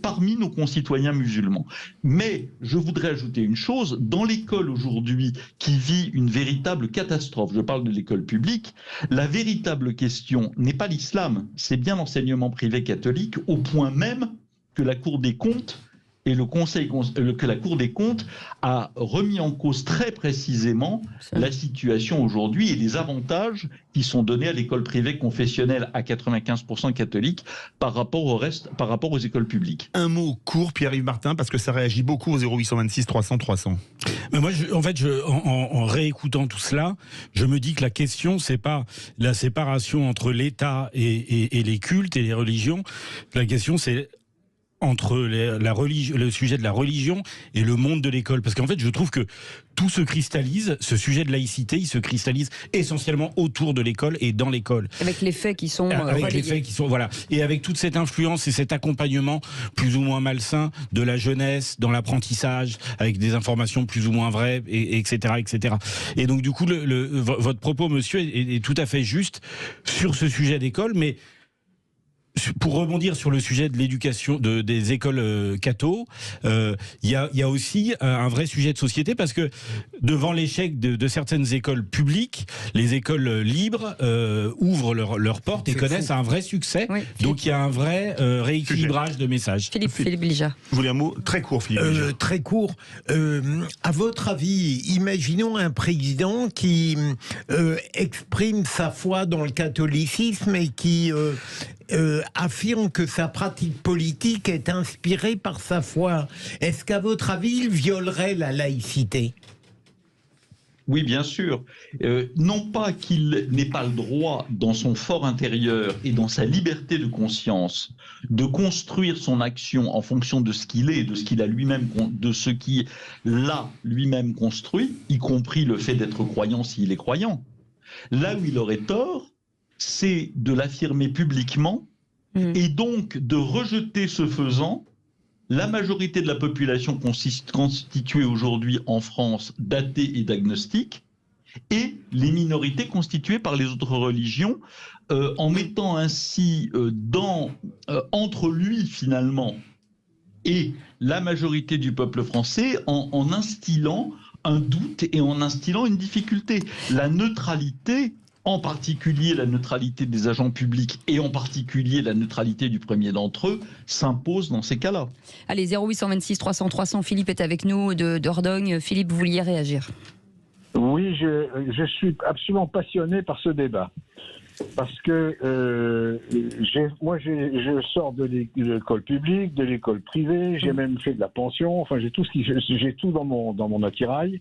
parmi nos concitoyens musulmans. Mais je voudrais ajouter une chose, dans l'école aujourd'hui qui vit une véritable catastrophe, je parle de l'école publique, la véritable question n'est pas l'islam, c'est bien l'enseignement privé catholique, au point même que la Cour des comptes et que la Cour des comptes a remis en cause très précisément la situation aujourd'hui et les avantages qui sont donnés à l'école privée confessionnelle à 95% catholique par rapport au reste, par rapport aux écoles publiques. Un mot court, Pierre-Yves Martin, parce que ça réagit beaucoup au 0826 300 300. Mais moi, en réécoutant tout cela, je me dis que la question, c'est pas la séparation entre l'État et les cultes et les religions. La question, c'est entre le sujet de la religion et le monde de l'école. Parce qu'en fait, je trouve que tout se cristallise, ce sujet de laïcité, il se cristallise essentiellement autour de l'école et dans l'école. Avec les faits qui sont... voilà. Et avec toute cette influence et cet accompagnement plus ou moins malsain de la jeunesse dans l'apprentissage, avec des informations plus ou moins vraies, etc., etc. Et donc, du coup, votre propos, monsieur, est tout à fait juste sur ce sujet d'école, mais pour rebondir sur le sujet de l'éducation des écoles catho, il y a aussi un vrai sujet de société, parce que devant l'échec de certaines écoles publiques, les écoles libres ouvrent leurs portes et connaissent un vrai succès. Oui, donc il y a un vrai rééquilibrage de messages. Philippe Ligia. Je voulais un mot très court, Philippe Ligia. Très court. À votre avis, imaginons un président qui exprime sa foi dans le catholicisme et qui affirme que sa pratique politique est inspirée par sa foi. Est-ce qu'à votre avis, il violerait la laïcité ? Oui, bien sûr. Non pas qu'il n'ait pas le droit, dans son fort intérieur et dans sa liberté de conscience, de construire son action en fonction de ce qu'il est, de ce qu'il a lui-même, de ce qu'il a lui-même construit, y compris le fait d'être croyant s'il est croyant. Là où il aurait tort, c'est de l'affirmer publiquement et donc de rejeter ce faisant la majorité de la population constituée aujourd'hui en France d'athées et d'agnostiques et les minorités constituées par les autres religions, en mettant ainsi entre lui finalement et la majorité du peuple français en instillant un doute et en instillant une difficulté. La neutralité, en particulier la neutralité des agents publics et en particulier la neutralité du premier d'entre eux, s'impose dans ces cas-là. Allez, 0826 300 300, Philippe est avec nous de Dordogne. Philippe, vous vouliez réagir? Oui, je suis absolument passionné par ce débat. Parce que je sors de l'école publique, de l'école privée, j'ai même fait de la pension, enfin j'ai tout dans mon attirail.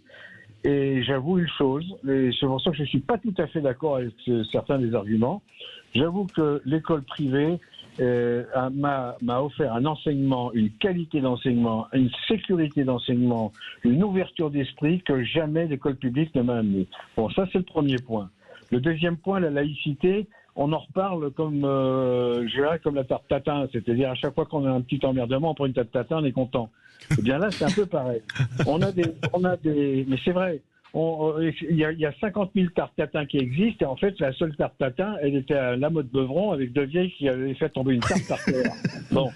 Et j'avoue une chose, et c'est pour ça que je ne suis pas tout à fait d'accord avec certains des arguments. J'avoue que l'école privée m'a offert un enseignement, une qualité d'enseignement, une sécurité d'enseignement, une ouverture d'esprit que jamais l'école publique ne m'a amené. Bon, ça c'est le premier point. Le deuxième point, la laïcité, on en reparle comme la tarte tatin, c'est-à-dire à chaque fois qu'on a un petit emmerdement, on prend une tarte tatin, on est content. Eh bien là, c'est un peu pareil. On a des, mais c'est vrai. Il y a 50 000 tartes tatin qui existent, et en fait, la seule tarte tatin, elle était à la mode Beuvron avec deux vieilles qui avaient fait tomber une tarte par terre. Bon,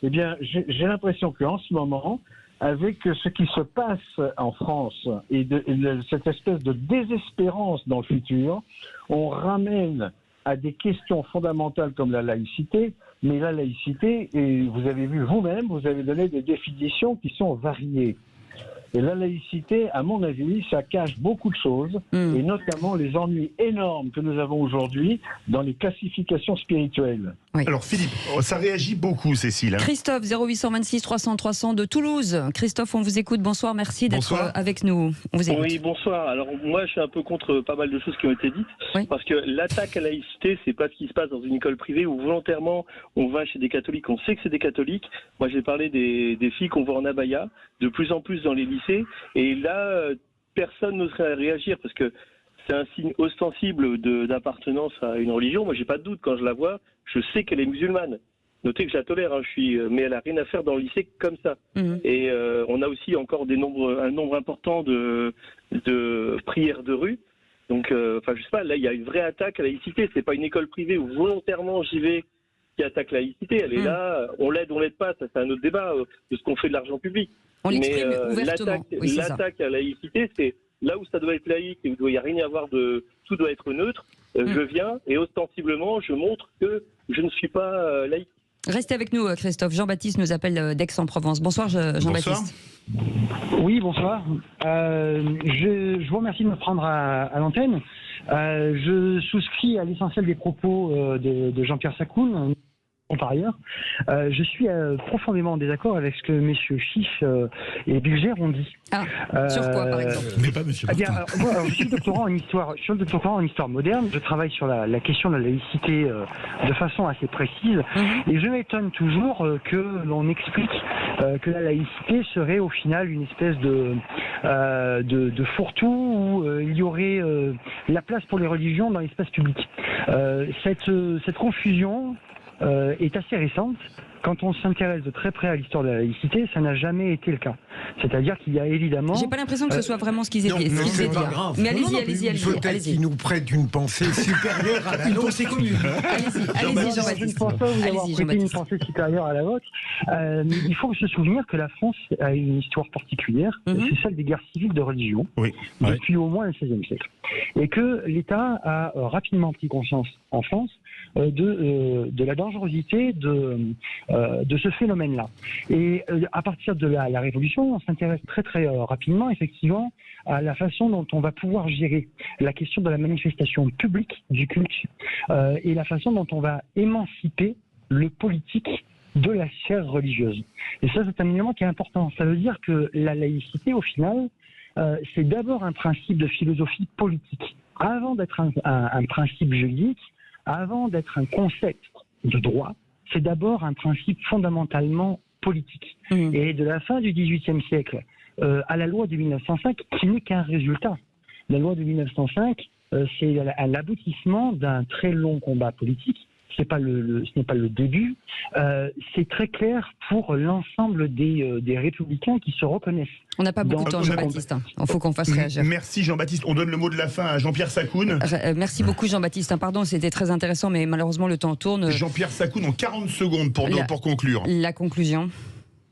eh bien, j'ai l'impression qu'en ce moment, avec ce qui se passe en France et cette espèce de désespérance dans le futur, on ramène à des questions fondamentales comme la laïcité, mais la laïcité, et vous avez vu vous-même, vous avez donné des définitions qui sont variées. Et la laïcité, à mon avis, ça cache beaucoup de choses, et notamment les ennuis énormes que nous avons aujourd'hui dans les classifications spirituelles. Oui. Alors Philippe, ça réagit beaucoup, Cécile. Christophe, 0826 300 300 de Toulouse. Christophe, on vous écoute. Bonsoir, merci d'être avec nous. On vous écoute. Oui, bonsoir. Alors moi, je suis un peu contre pas mal de choses qui ont été dites, parce que l'attaque à la laïcité, c'est pas ce qui se passe dans une école privée où volontairement on va chez des catholiques, on sait que c'est des catholiques. Moi, j'ai parlé des filles qu'on voit en abaya, de plus en plus dans les lycées, et là, personne n'oserait réagir parce que c'est un signe ostensible d'appartenance à une religion. Moi, j'ai pas de doute quand je la vois. Je sais qu'elle est musulmane. Notez que je la tolère, mais elle a rien à faire dans le lycée comme ça. Et on a aussi encore un nombre important de prières de rue. Donc, je sais pas. Là, il y a une vraie attaque à la laïcité. C'est pas une école privée où volontairement j'y vais qui attaque la laïcité. Elle est là. On l'aide pas. Ça, c'est un autre débat de ce qu'on fait de l'argent public. On l'exprime ouvertement. L'attaque à la laïcité, c'est là où ça doit être laïque et où il n'y a rien à voir tout doit être neutre. Je viens et ostensiblement, je montre que je ne suis pas laïque. Restez avec nous, Christophe. Jean-Baptiste nous appelle d'Aix-en-Provence. Bonsoir, Jean-Baptiste. Oui, bonsoir. Je vous remercie de me prendre à l'antenne. Je souscris à l'essentiel des propos de Jean-Pierre Sacoun. Par ailleurs, je suis profondément en désaccord avec ce que messieurs Chiche et Bilger ont dit. Sur quoi, par exemple? Mais pas monsieur Martin. Moi, je suis doctorant en histoire moderne. Je travaille sur la question de la laïcité de façon assez précise. Et je m'étonne toujours que l'on explique que la laïcité serait au final une espèce de fourre-tout où il y aurait la place pour les religions dans l'espace public. Cette confusion est assez récente. Quand on s'intéresse de très près à l'histoire de la laïcité, ça n'a jamais été le cas. C'est-à-dire qu'il y a évidemment... J'ai pas l'impression que ce soit vraiment ce qu'ils aient dit. C'est pas grave. Mais allez-y. Peut-être qu'ils nous prêtent une pensée supérieure à la nôtre. Une pensée commune. Allez-y, Jean-Baptiste. Je ne pense pas vous avoir prêté une pensée supérieure à la vôtre. Il faut se souvenir que la France a une histoire particulière. C'est celle des guerres civiles de religion, depuis au moins le XVIe siècle. Et que l'État a rapidement pris conscience en France de la dangerosité de ce phénomène-là. Et à partir de la Révolution, on s'intéresse très très rapidement, effectivement, à la façon dont on va pouvoir gérer la question de la manifestation publique du culte et la façon dont on va émanciper le politique de la sphère religieuse. Et ça, c'est un élément qui est important. Ça veut dire que la laïcité, au final, c'est d'abord un principe de philosophie politique. Avant d'être un principe juridique, avant d'être un concept de droit, c'est d'abord un principe fondamentalement politique. Et de la fin du XVIIIe siècle à la loi de 1905, qui n'est qu'un résultat. La loi de 1905, c'est l'aboutissement d'un très long combat politique. Ce n'est pas le début. C'est très clair pour l'ensemble des républicains qui se reconnaissent. On n'a pas beaucoup de temps, Jean-Baptiste. Il faut qu'on fasse réagir. Merci, Jean-Baptiste. On donne le mot de la fin à Jean-Pierre Sacoun. Merci beaucoup, Jean-Baptiste. Pardon, c'était très intéressant, mais malheureusement, le temps tourne. Jean-Pierre Sacoun, en 40 secondes pour conclure. La conclusion.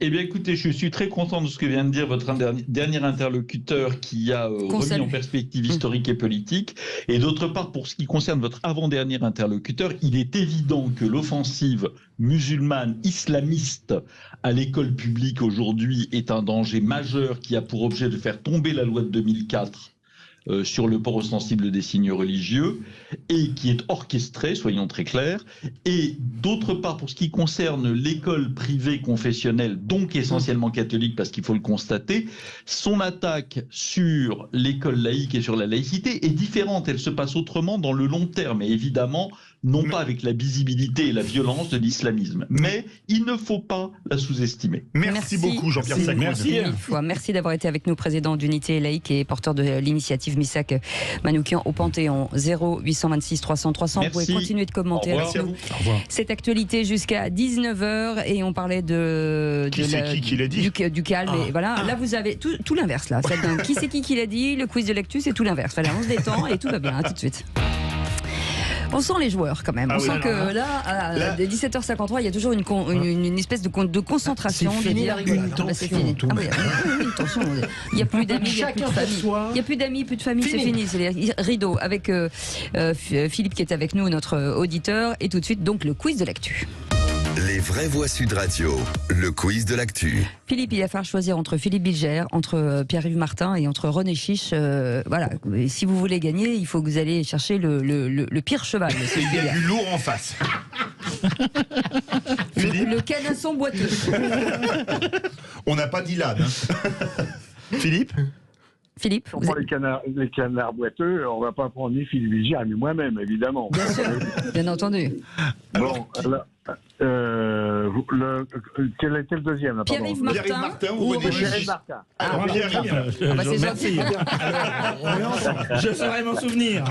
Eh bien, écoutez, je suis très content de ce que vient de dire votre dernier interlocuteur qui a remis en perspective historique et politique. Et d'autre part, pour ce qui concerne votre avant-dernier interlocuteur, il est évident que l'offensive musulmane islamiste à l'école publique aujourd'hui est un danger majeur qui a pour objet de faire tomber la loi de 2004 sur le port ostensible des signes religieux et qui est orchestré, soyons très clairs. Et d'autre part, pour ce qui concerne l'école privée confessionnelle, donc essentiellement catholique, parce qu'il faut le constater, son attaque sur l'école laïque et sur la laïcité est différente. Elle se passe autrement dans le long terme, et évidemment, non pas avec la visibilité et la violence de l'islamisme. Mais il ne faut pas la sous-estimer. Merci beaucoup, Jean-Pierre Sacouz. Merci d'avoir été avec nous, président d'Unité laïque et porteur de l'initiative Missak Manoukian au Panthéon. 0826 300 300. Vous pouvez continuer de commenter avec nous cette actualité jusqu'à 19h. Et on parlait de qui l'a dit du calme. Et voilà. Là, vous avez tout l'inverse. Là. Qui c'est qui l'a dit? Le quiz de l'actu, c'est tout l'inverse. Voilà, on se détend et tout va bien. Tout de suite. On sent les joueurs quand même. On sent que là, dès 17h53, il y a toujours une espèce de concentration. C'est fini la rigolade. C'est fini. Une tension. Il n'y a plus d'amis, il n'y a plus de famille. Il n'y a plus d'amis, plus de famille, c'est fini. C'est les rideaux. Avec Philippe qui est avec nous, notre auditeur. Et tout de suite, donc, le quiz de l'actu. Les vraies voix Sud Radio, le quiz de l'actu. Philippe, il va falloir choisir entre Philippe Bilger, entre Pierre-Yves Martin et entre René Chiche. Voilà. Et si vous voulez gagner, il faut que vous allez chercher le pire cheval. Il y a du lourd en face. Le canasson boiteux. On n'a pas dit là. Philippe, on prend les canards boiteux, on ne va pas prendre ni Philippe Bilger ni moi-même, évidemment. Bien sûr, bien entendu. Bon, quel était le deuxième là, Pierre-Yves Martin ou René Chiche? Pierre-Yves Martin. Alors, Pierre-Yves. Merci. Je saurais m'en souvenir.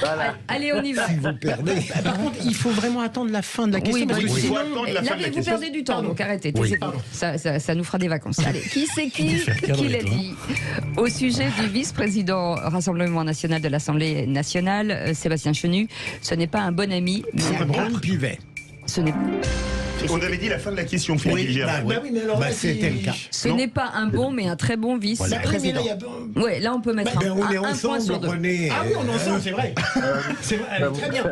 Voilà. Allez, on y va. Si vous perdez. Par contre, il faut vraiment attendre la fin de la question. Parce que il faut sinon, attendre la fin de la vous question. perdez du temps, donc arrêtez. Oui. Ça nous fera des vacances. Allez, qui c'est qui l'a dit au sujet du vice-président Rassemblement National de l'Assemblée nationale, Sébastien Chenu? Ce n'est pas un bon ami, mais C'est un bon pivet. ce n'est On avait dit la fin de la question, Philippe Bilger. C'était le cas. Ce n'est pas un bon, mais un très bon vice-président. Ouais, là on peut mettre on est un point ensemble, sur deux. René. Ah oui, on est ensemble, c'est vrai. C'est vrai.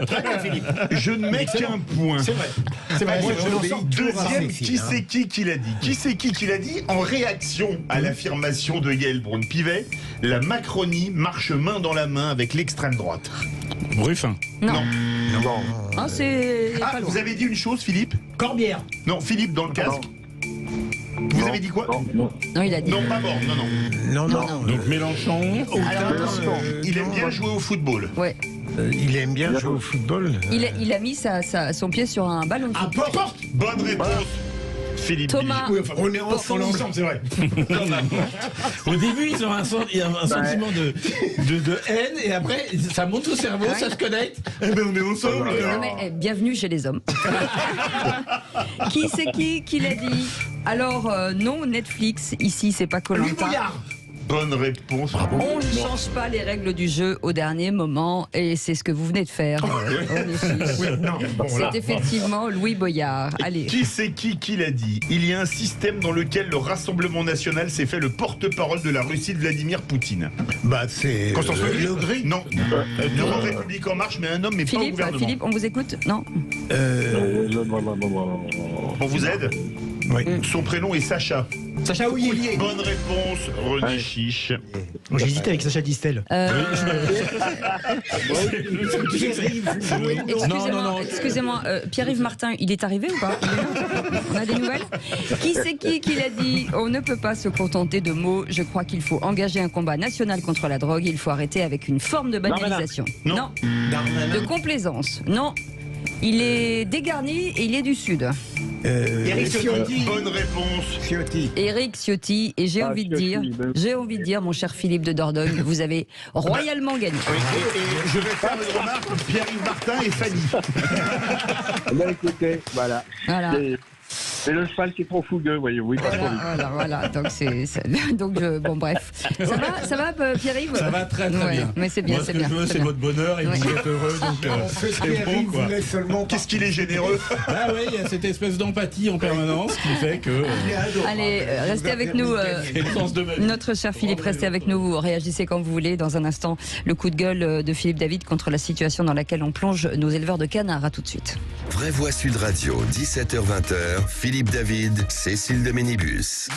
Très bien, Philippe. Je ne mets qu'un point. C'est vrai. C'est vrai. Moi, Je je l'en l'ai sors. Deuxième, Cécile, qui c'est qui l'a dit? Qui c'est qui l'a dit? En réaction à l'affirmation de Yael Braun-Pivet, la Macronie marche main dans la main avec l'extrême droite. Ruffin. Non. Ah, c'est pas loin. Vous avez dit une chose, Philippe? Corbière. Non, Philippe, dans le casque. Vous avez dit quoi? Non, il a dit. Non, pas Borne, non. Non. Donc Mélenchon. Il aime bien jouer au football. Ouais. Il aime bien jouer au football. Il a mis son pied sur un ballon. À porte. Bonne réponse. Philippe Thomas. Bilger. Oui, enfin, on est ensemble, c'est vrai. Au début, ils ont il y a un sentiment de haine, et après, ça monte au cerveau, ça se connecte. Eh ben, on est ensemble. Non, mais, bienvenue chez les hommes. Qui c'est qui l'a dit? Alors, non, Netflix, ici, c'est pas Koh-Lanta. Bonne réponse. On ne change pas les règles du jeu au dernier moment, et c'est ce que vous venez de faire. C'est effectivement Louis Boyard. Allez. Qui c'est qui l'a dit? Il y a un système dans lequel le Rassemblement National s'est fait le porte-parole de la Russie de Vladimir Poutine. C'est Constance Le Gris. Non. Non, République en marche, mais un homme, mais pas au gouvernement. Philippe, on vous écoute? Non. On vous aide? Oui. Son prénom est Sacha. Sacha Houillet. Bonne réponse, René Chiche. J'ai hésité avec Sacha Distel. Excusez-moi, Pierre-Yves Martin, il est arrivé ou pas? On a des nouvelles? Qui c'est qui l'a dit? On ne peut pas se contenter de mots. Je crois qu'il faut engager un combat national contre la drogue. Il faut arrêter avec une forme de banalisation. Non. De complaisance. Non. Il est dégarni et il est du Sud. Éric Ciotti. Bonne réponse. Éric Ciotti. Et j'ai envie de dire, mon cher Philippe de Dordogne, vous avez royalement gagné. Et je vais faire une remarque, Pierre-Yves Martin et Fanny. Écoutez, voilà. C'est le cheval qui est trop fougueux, voyez-vous. Voilà. Donc, bon, bref. Ça va, Pierre-Yves? Ça va très bien. Mais c'est bien, Moi, ce que je veux, c'est votre bonheur et vous êtes heureux. Donc, c'est bon, quoi. Qu'est-ce qu'il est généreux. Ah oui, il y a cette espèce d'empathie en permanence qui fait que. Allez, restez avec nous. Notre cher Philippe, restez avec nous. Vous réagissez quand vous voulez. Dans un instant, le coup de gueule de Philippe David contre la situation dans laquelle on plonge nos éleveurs de canards. À tout de suite. Vraie Voix Sud Radio, 17h-20h, Philippe David, Cécile de Ménibus.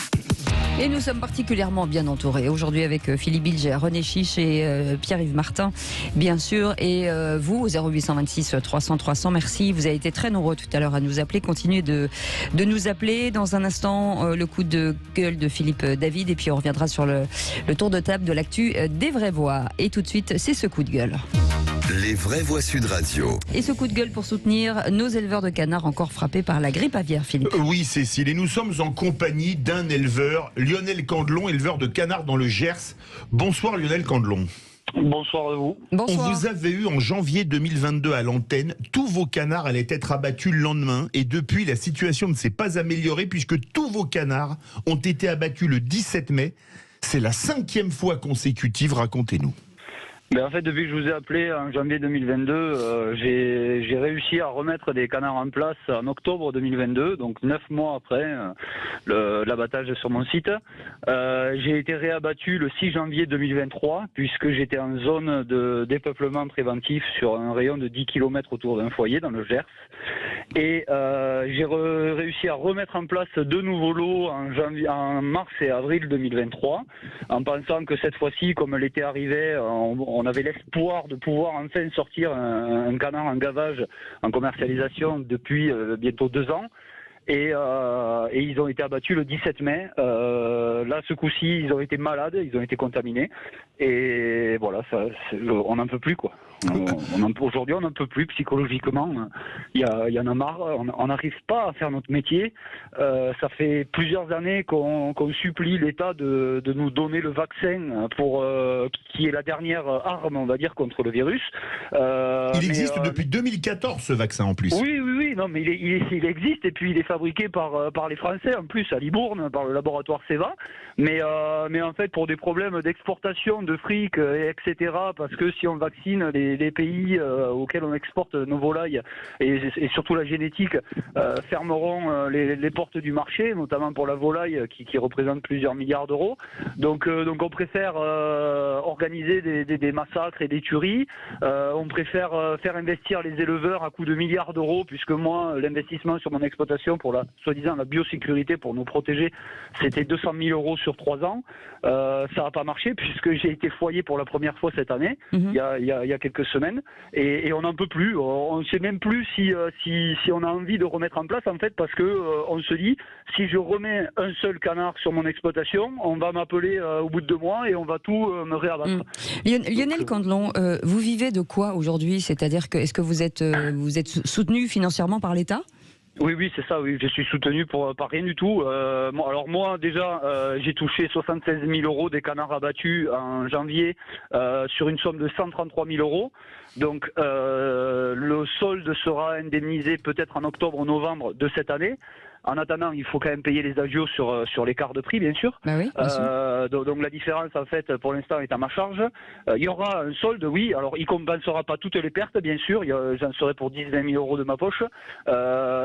Et nous sommes particulièrement bien entourés aujourd'hui avec Philippe Bilger, René Chiche et Pierre-Yves Martin, bien sûr. Et vous, au 0826 300 300, merci. Vous avez été très nombreux tout à l'heure à nous appeler. Continuez de nous appeler. Dans un instant, le coup de gueule de Philippe David. Et puis on reviendra sur le tour de table de l'actu des vraies voix. Et tout de suite, c'est ce coup de gueule. Les Vraies Voix Sud Radio. Et ce coup de gueule pour soutenir nos éleveurs de canards encore frappés par la grippe aviaire, Philippe. Oui, Cécile, et nous sommes en compagnie d'un éleveur, Lionel Candelon, éleveur de canards dans le Gers. Bonsoir Lionel Candelon. Bonsoir à vous. Bonsoir. On vous avait eu en janvier 2022 à l'antenne. Tous vos canards allaient être abattus le lendemain. Et depuis, la situation ne s'est pas améliorée puisque tous vos canards ont été abattus le 17 mai. C'est la 5e fois consécutive, racontez-nous. En fait, depuis que je vous ai appelé en janvier 2022, j'ai réussi à remettre des canards en place en octobre 2022, donc 9 mois après l'abattage sur mon site. J'ai été réabattu le 6 janvier 2023, puisque j'étais en zone de dépeuplement préventif sur un rayon de 10 km autour d'un foyer dans le Gers. Et j'ai réussi à remettre en place 2 nouveaux lots en mars et avril 2023, en pensant que cette fois-ci, comme l'été arrivait, on avait l'espoir de pouvoir enfin sortir un canard en gavage en commercialisation depuis bientôt 2 ans. Et ils ont été abattus le 17 mai. Là, ce coup-ci, ils ont été malades, ils ont été contaminés. Et voilà, on n'en peut plus, quoi. Aujourd'hui, on n'en peut plus psychologiquement. Il y en a marre. On n'arrive pas à faire notre métier. Ça fait plusieurs années qu'on supplie l'État de nous donner le vaccin qui est la dernière arme, on va dire, contre le virus. Il existe depuis 2014, ce vaccin, en plus. Oui. Non, mais il existe et puis il est fabriqué par les Français, en plus, à Libourne, par le laboratoire Ceva. Mais en fait, pour des problèmes d'exportation, de fric, etc., parce que si on vaccine les pays auxquels on exporte nos volailles et surtout la génétique fermeront les portes du marché, notamment pour la volaille qui représente plusieurs milliards d'euros. Donc on préfère organiser des massacres et des tueries. On préfère faire investir les éleveurs à coups de milliards d'euros, puisque moi, l'investissement sur mon exploitation pour soi-disant la biosécurité pour nous protéger, c'était 200 000 euros sur 3 ans. Ça n'a pas marché puisque j'ai été foyer pour la première fois cette année, il y a quelques semaines, et on n'en peut plus. On ne sait même plus si on a envie de remettre en place, en fait, parce que on se dit, si je remets un seul canard sur mon exploitation, on va m'appeler au bout de 2 mois et on va tout me réabattre. Lionel Candelon, vous vivez de quoi aujourd'hui? C'est-à-dire que est-ce que vous êtes soutenu financièrement par l'État? Oui, c'est ça, oui. Je suis soutenu par rien du tout. Alors moi, déjà, j'ai touché 76 000 euros des canards abattus en janvier sur une somme de 133 000 euros. Donc, le solde sera indemnisé peut-être en octobre ou novembre de cette année. En attendant, il faut quand même payer les agios sur l'écart de prix, bien sûr. Bah oui, bien sûr. Donc la différence, en fait, pour l'instant, est à ma charge. Il y aura un solde, oui. Alors, il compensera pas toutes les pertes, bien sûr. J'en serai pour 10-20 000 euros de ma poche.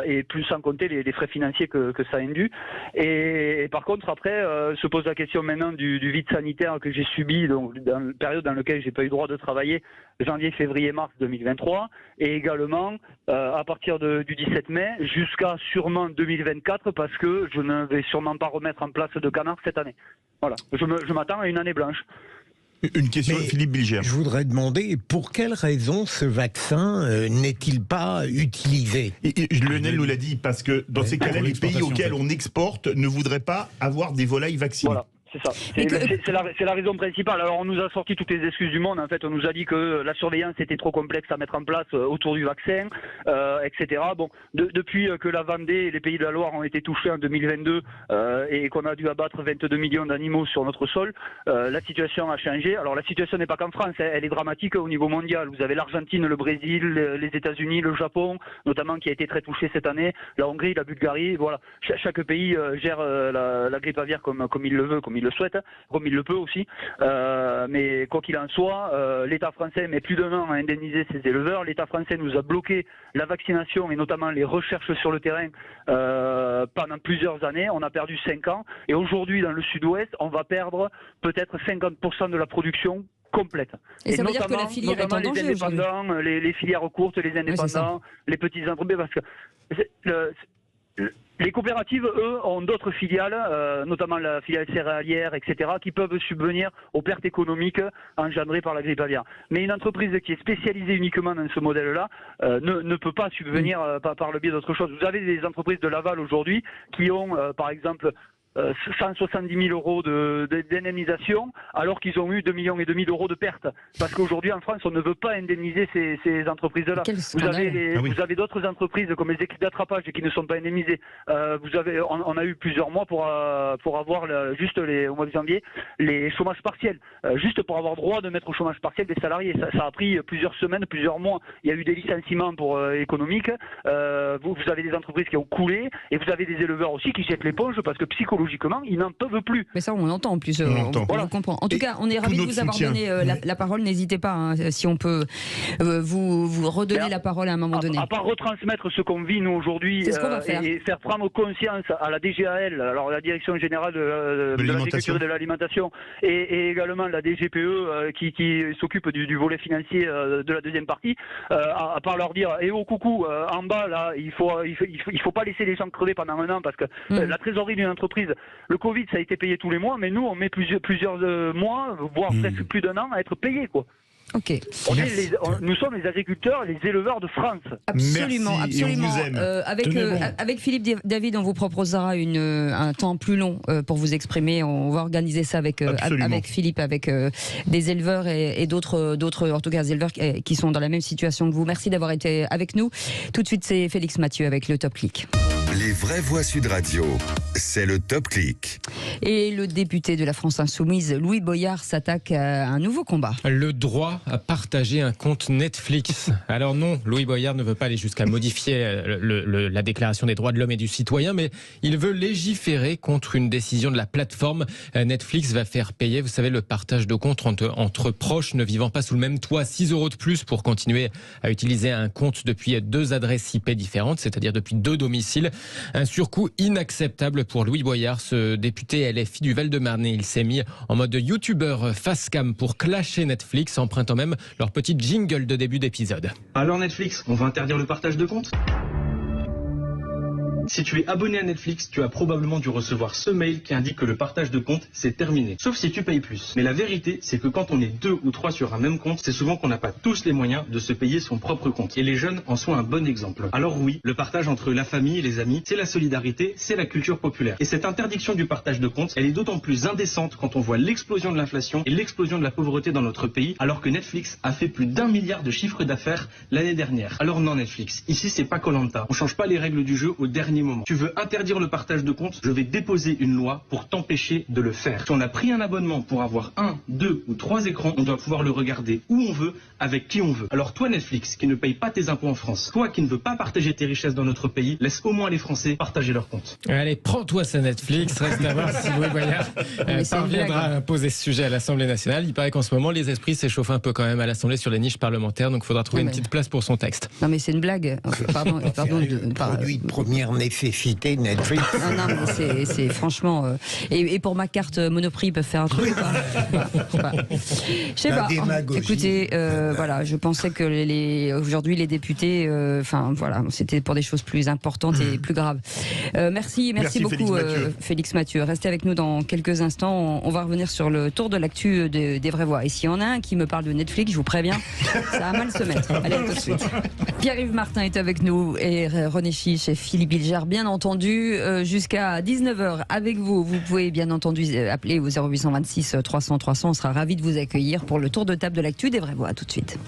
Et plus sans compter les frais financiers que ça induit. Et par contre, après, se pose la question maintenant du vide sanitaire que j'ai subi, donc dans la période dans laquelle j'ai pas eu le droit de travailler, janvier, février, mars 2023. Et également, à partir du 17 mai, jusqu'à sûrement 2024, parce que je ne vais sûrement pas remettre en place de canard cette année. Voilà, je m'attends à une année blanche. Une question de Philippe Bilger. Je voudrais demander, pour quelle raison ce vaccin n'est-il pas utilisé? Lionel nous l'a dit, parce que dans ces cas-là, les pays auxquels on exporte ne voudraient pas avoir des volailles vaccinées. Voilà. c'est ça. C'est la raison principale. Alors on nous a sorti toutes les excuses du monde. En fait, on nous a dit que la surveillance était trop complexe à mettre en place autour du vaccin, etc. Bon, depuis que la Vendée et les Pays de la Loire ont été touchés en 2022 et qu'on a dû abattre 22 millions d'animaux sur notre sol, la situation a changé. Alors la situation n'est pas qu'en France, elle est dramatique au niveau mondial. Vous avez l'Argentine, le Brésil, les États-Unis, le Japon, notamment qui a été très touché cette année, la Hongrie, la Bulgarie. Voilà, chaque pays gère la grippe aviaire comme il le veut, comme il le souhaite, comme il le peut aussi. Mais quoi qu'il en soit, l'État français met plus d'un an à indemniser ses éleveurs. L'État français nous a bloqué la vaccination et notamment les recherches sur le terrain pendant plusieurs années. On a perdu 5 ans et aujourd'hui dans le sud-ouest, on va perdre peut-être 50% de la production complète. Et ça veut dire que la filière est en danger les indépendants, les filières courtes, les indépendants, les petites entreprises, parce que les coopératives, eux, ont d'autres filiales, notamment la filiale céréalière, etc., qui peuvent subvenir aux pertes économiques engendrées par la grippe aviaire. Mais une entreprise qui est spécialisée uniquement dans ce modèle-là ne peut pas subvenir par le biais d'autre chose. Vous avez des entreprises de Laval aujourd'hui qui ont, par exemple, 170 000 euros d'indemnisation, alors qu'ils ont eu 2,5 millions d'euros de pertes. Parce qu'aujourd'hui, en France, on ne veut pas indemniser ces entreprises-là. Vous avez d'autres entreprises comme les équipes d'attrapage qui ne sont pas indemnisées. On a eu plusieurs mois pour avoir au mois de janvier les chômages partiels. Juste pour avoir droit de mettre au chômage partiel des salariés. Ça a pris plusieurs semaines, plusieurs mois. Il y a eu des licenciements économiques. Vous avez des entreprises qui ont coulé et vous avez des éleveurs aussi qui jettent l'éponge parce que psychologiquement, ils n'en peuvent plus. Mais ça, on l'entend en plus. On comprend. En tout cas, on est ravis de vous avoir donné la parole. N'hésitez pas, si on peut vous redonner la parole à un moment donné. À part retransmettre ce qu'on vit, nous, aujourd'hui, et faire prendre conscience à la DGAL, alors la Direction Générale de l'Agriculture et de l'Alimentation, et également la DGPE, qui s'occupe du volet financier de la deuxième partie, à part leur dire, coucou, en bas, là, il faut pas laisser les gens crever pendant un an, parce que la trésorerie d'une entreprise, le Covid, ça a été payé tous les mois, mais nous, on met plusieurs mois, voire presque plus d'un an à être payés, quoi. Ok. Nous sommes les agriculteurs et les éleveurs de France. Absolument, Merci, absolument. Et on vous aime. Avec Philippe David, on vous proposera un temps plus long pour vous exprimer. On va organiser ça avec Philippe, avec des éleveurs et d'autres, en tout cas des éleveurs qui sont dans la même situation que vous. Merci d'avoir été avec nous. Tout de suite, c'est Félix Mathieu avec le Top Click. Les vraies voix Sud Radio, c'est le Top Click. Et le député de la France Insoumise, Louis Boyard, s'attaque à un nouveau combat. Le droit à partager un compte Netflix. Alors non, Louis Boyard ne veut pas aller jusqu'à modifier la Déclaration des droits de l'homme et du citoyen, mais il veut légiférer contre une décision de la plateforme. Netflix va faire payer, vous savez, le partage de comptes entre proches ne vivant pas sous le même toit, 6 € de plus pour continuer à utiliser un compte depuis 2 adresses IP différentes, c'est-à-dire depuis 2 domiciles. Un surcoût inacceptable pour Louis Boyard, ce député LFI du Val-de-Marne. Il s'est mis en mode youtubeur face cam pour clasher Netflix, empruntant même leur petite jingle de début d'épisode. Alors Netflix, on va interdire le partage de comptes ? Si tu es abonné à Netflix, tu as probablement dû recevoir ce mail qui indique que le partage de compte, c'est terminé. Sauf si tu payes plus. Mais la vérité, c'est que quand on est 2 ou 3 sur un même compte, c'est souvent qu'on n'a pas tous les moyens de se payer son propre compte. Et les jeunes en sont un bon exemple. Alors oui, le partage entre la famille et les amis, c'est la solidarité, c'est la culture populaire. Et cette interdiction du partage de compte, elle est d'autant plus indécente quand on voit l'explosion de l'inflation et l'explosion de la pauvreté dans notre pays, alors que Netflix a fait plus d'1 milliard de chiffre d'affaires l'année dernière. Alors non Netflix, ici c'est pas Koh-Lanta. On change pas les règles du jeu au dernier moment. Tu veux interdire le partage de compte, je vais déposer une loi pour t'empêcher de le faire. Si on a pris un abonnement pour avoir 1, 2 ou 3 écrans, on doit pouvoir le regarder où on veut, avec qui on veut. Alors toi Netflix, qui ne paye pas tes impôts en France, toi qui ne veux pas partager tes richesses dans notre pays, laisse au moins les Français partager leur compte. Allez, prends-toi ça Netflix, reste à voir si Louis Boyard parviendra à poser ce sujet à l'Assemblée nationale. Il paraît qu'en ce moment, les esprits s'échauffent un peu quand même à l'Assemblée sur les niches parlementaires, donc il faudra trouver une petite place pour son texte. Non mais c'est une blague. Pardon produit de première nécessité, Netflix. Non, mais c'est franchement... Et pour ma carte Monoprix, ils peuvent faire un truc. Je sais pas. Écoutez, voilà, je pensais que aujourd'hui, les députés, voilà, c'était pour des choses plus importantes et plus graves. Merci beaucoup, Félix Mathieu. Restez avec nous dans quelques instants. On va revenir sur le tour de l'actu des vraies voix. Et s'il y en a un qui me parle de Netflix, je vous préviens, ça va mal se mettre. Allez, tout de suite. Pierre-Yves Martin est avec nous, et René Chiche et Philippe Bilger. Bilger, bien entendu, jusqu'à 19h avec vous. Vous pouvez bien entendu appeler au 0826 300 300. On sera ravis de vous accueillir pour le tour de table de l'actu des vraies voix. À tout de suite.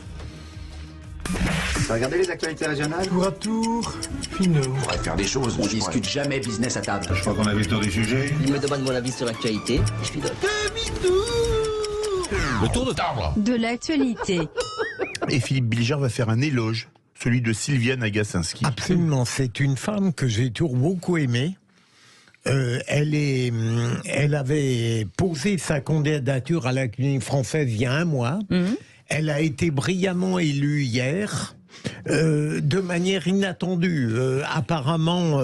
Regardez les actualités régionales. Tour à tour, Pinot. On pourrait faire des choses. On discute jamais business à table. Je crois qu'on a vu le tour du sujet. Il me demande mon avis sur l'actualité. Je lui donne. Le tour de table de l'actualité. Et Philippe Bilger va faire un éloge, celui de Sylviane Agacinski. Absolument, c'est une femme que j'ai toujours beaucoup aimée. Elle avait posé sa candidature à l'Académie française il y a un mois. Elle a été brillamment élue hier. De manière inattendue, apparemment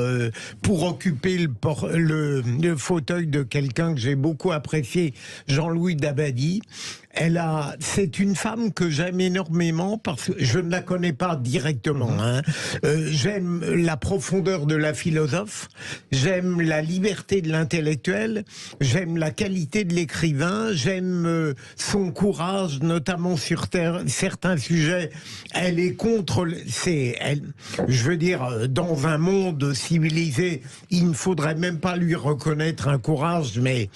pour occuper le fauteuil de quelqu'un que j'ai beaucoup apprécié, Jean-Louis Dabadi. C'est une femme que j'aime énormément parce que je ne la connais pas directement. J'aime la profondeur de la philosophe, j'aime la liberté de l'intellectuel, j'aime la qualité de l'écrivain, j'aime son courage, notamment sur certains sujets. Elle est contre. Je veux dire, dans un monde civilisé, il ne faudrait même pas lui reconnaître un courage, mais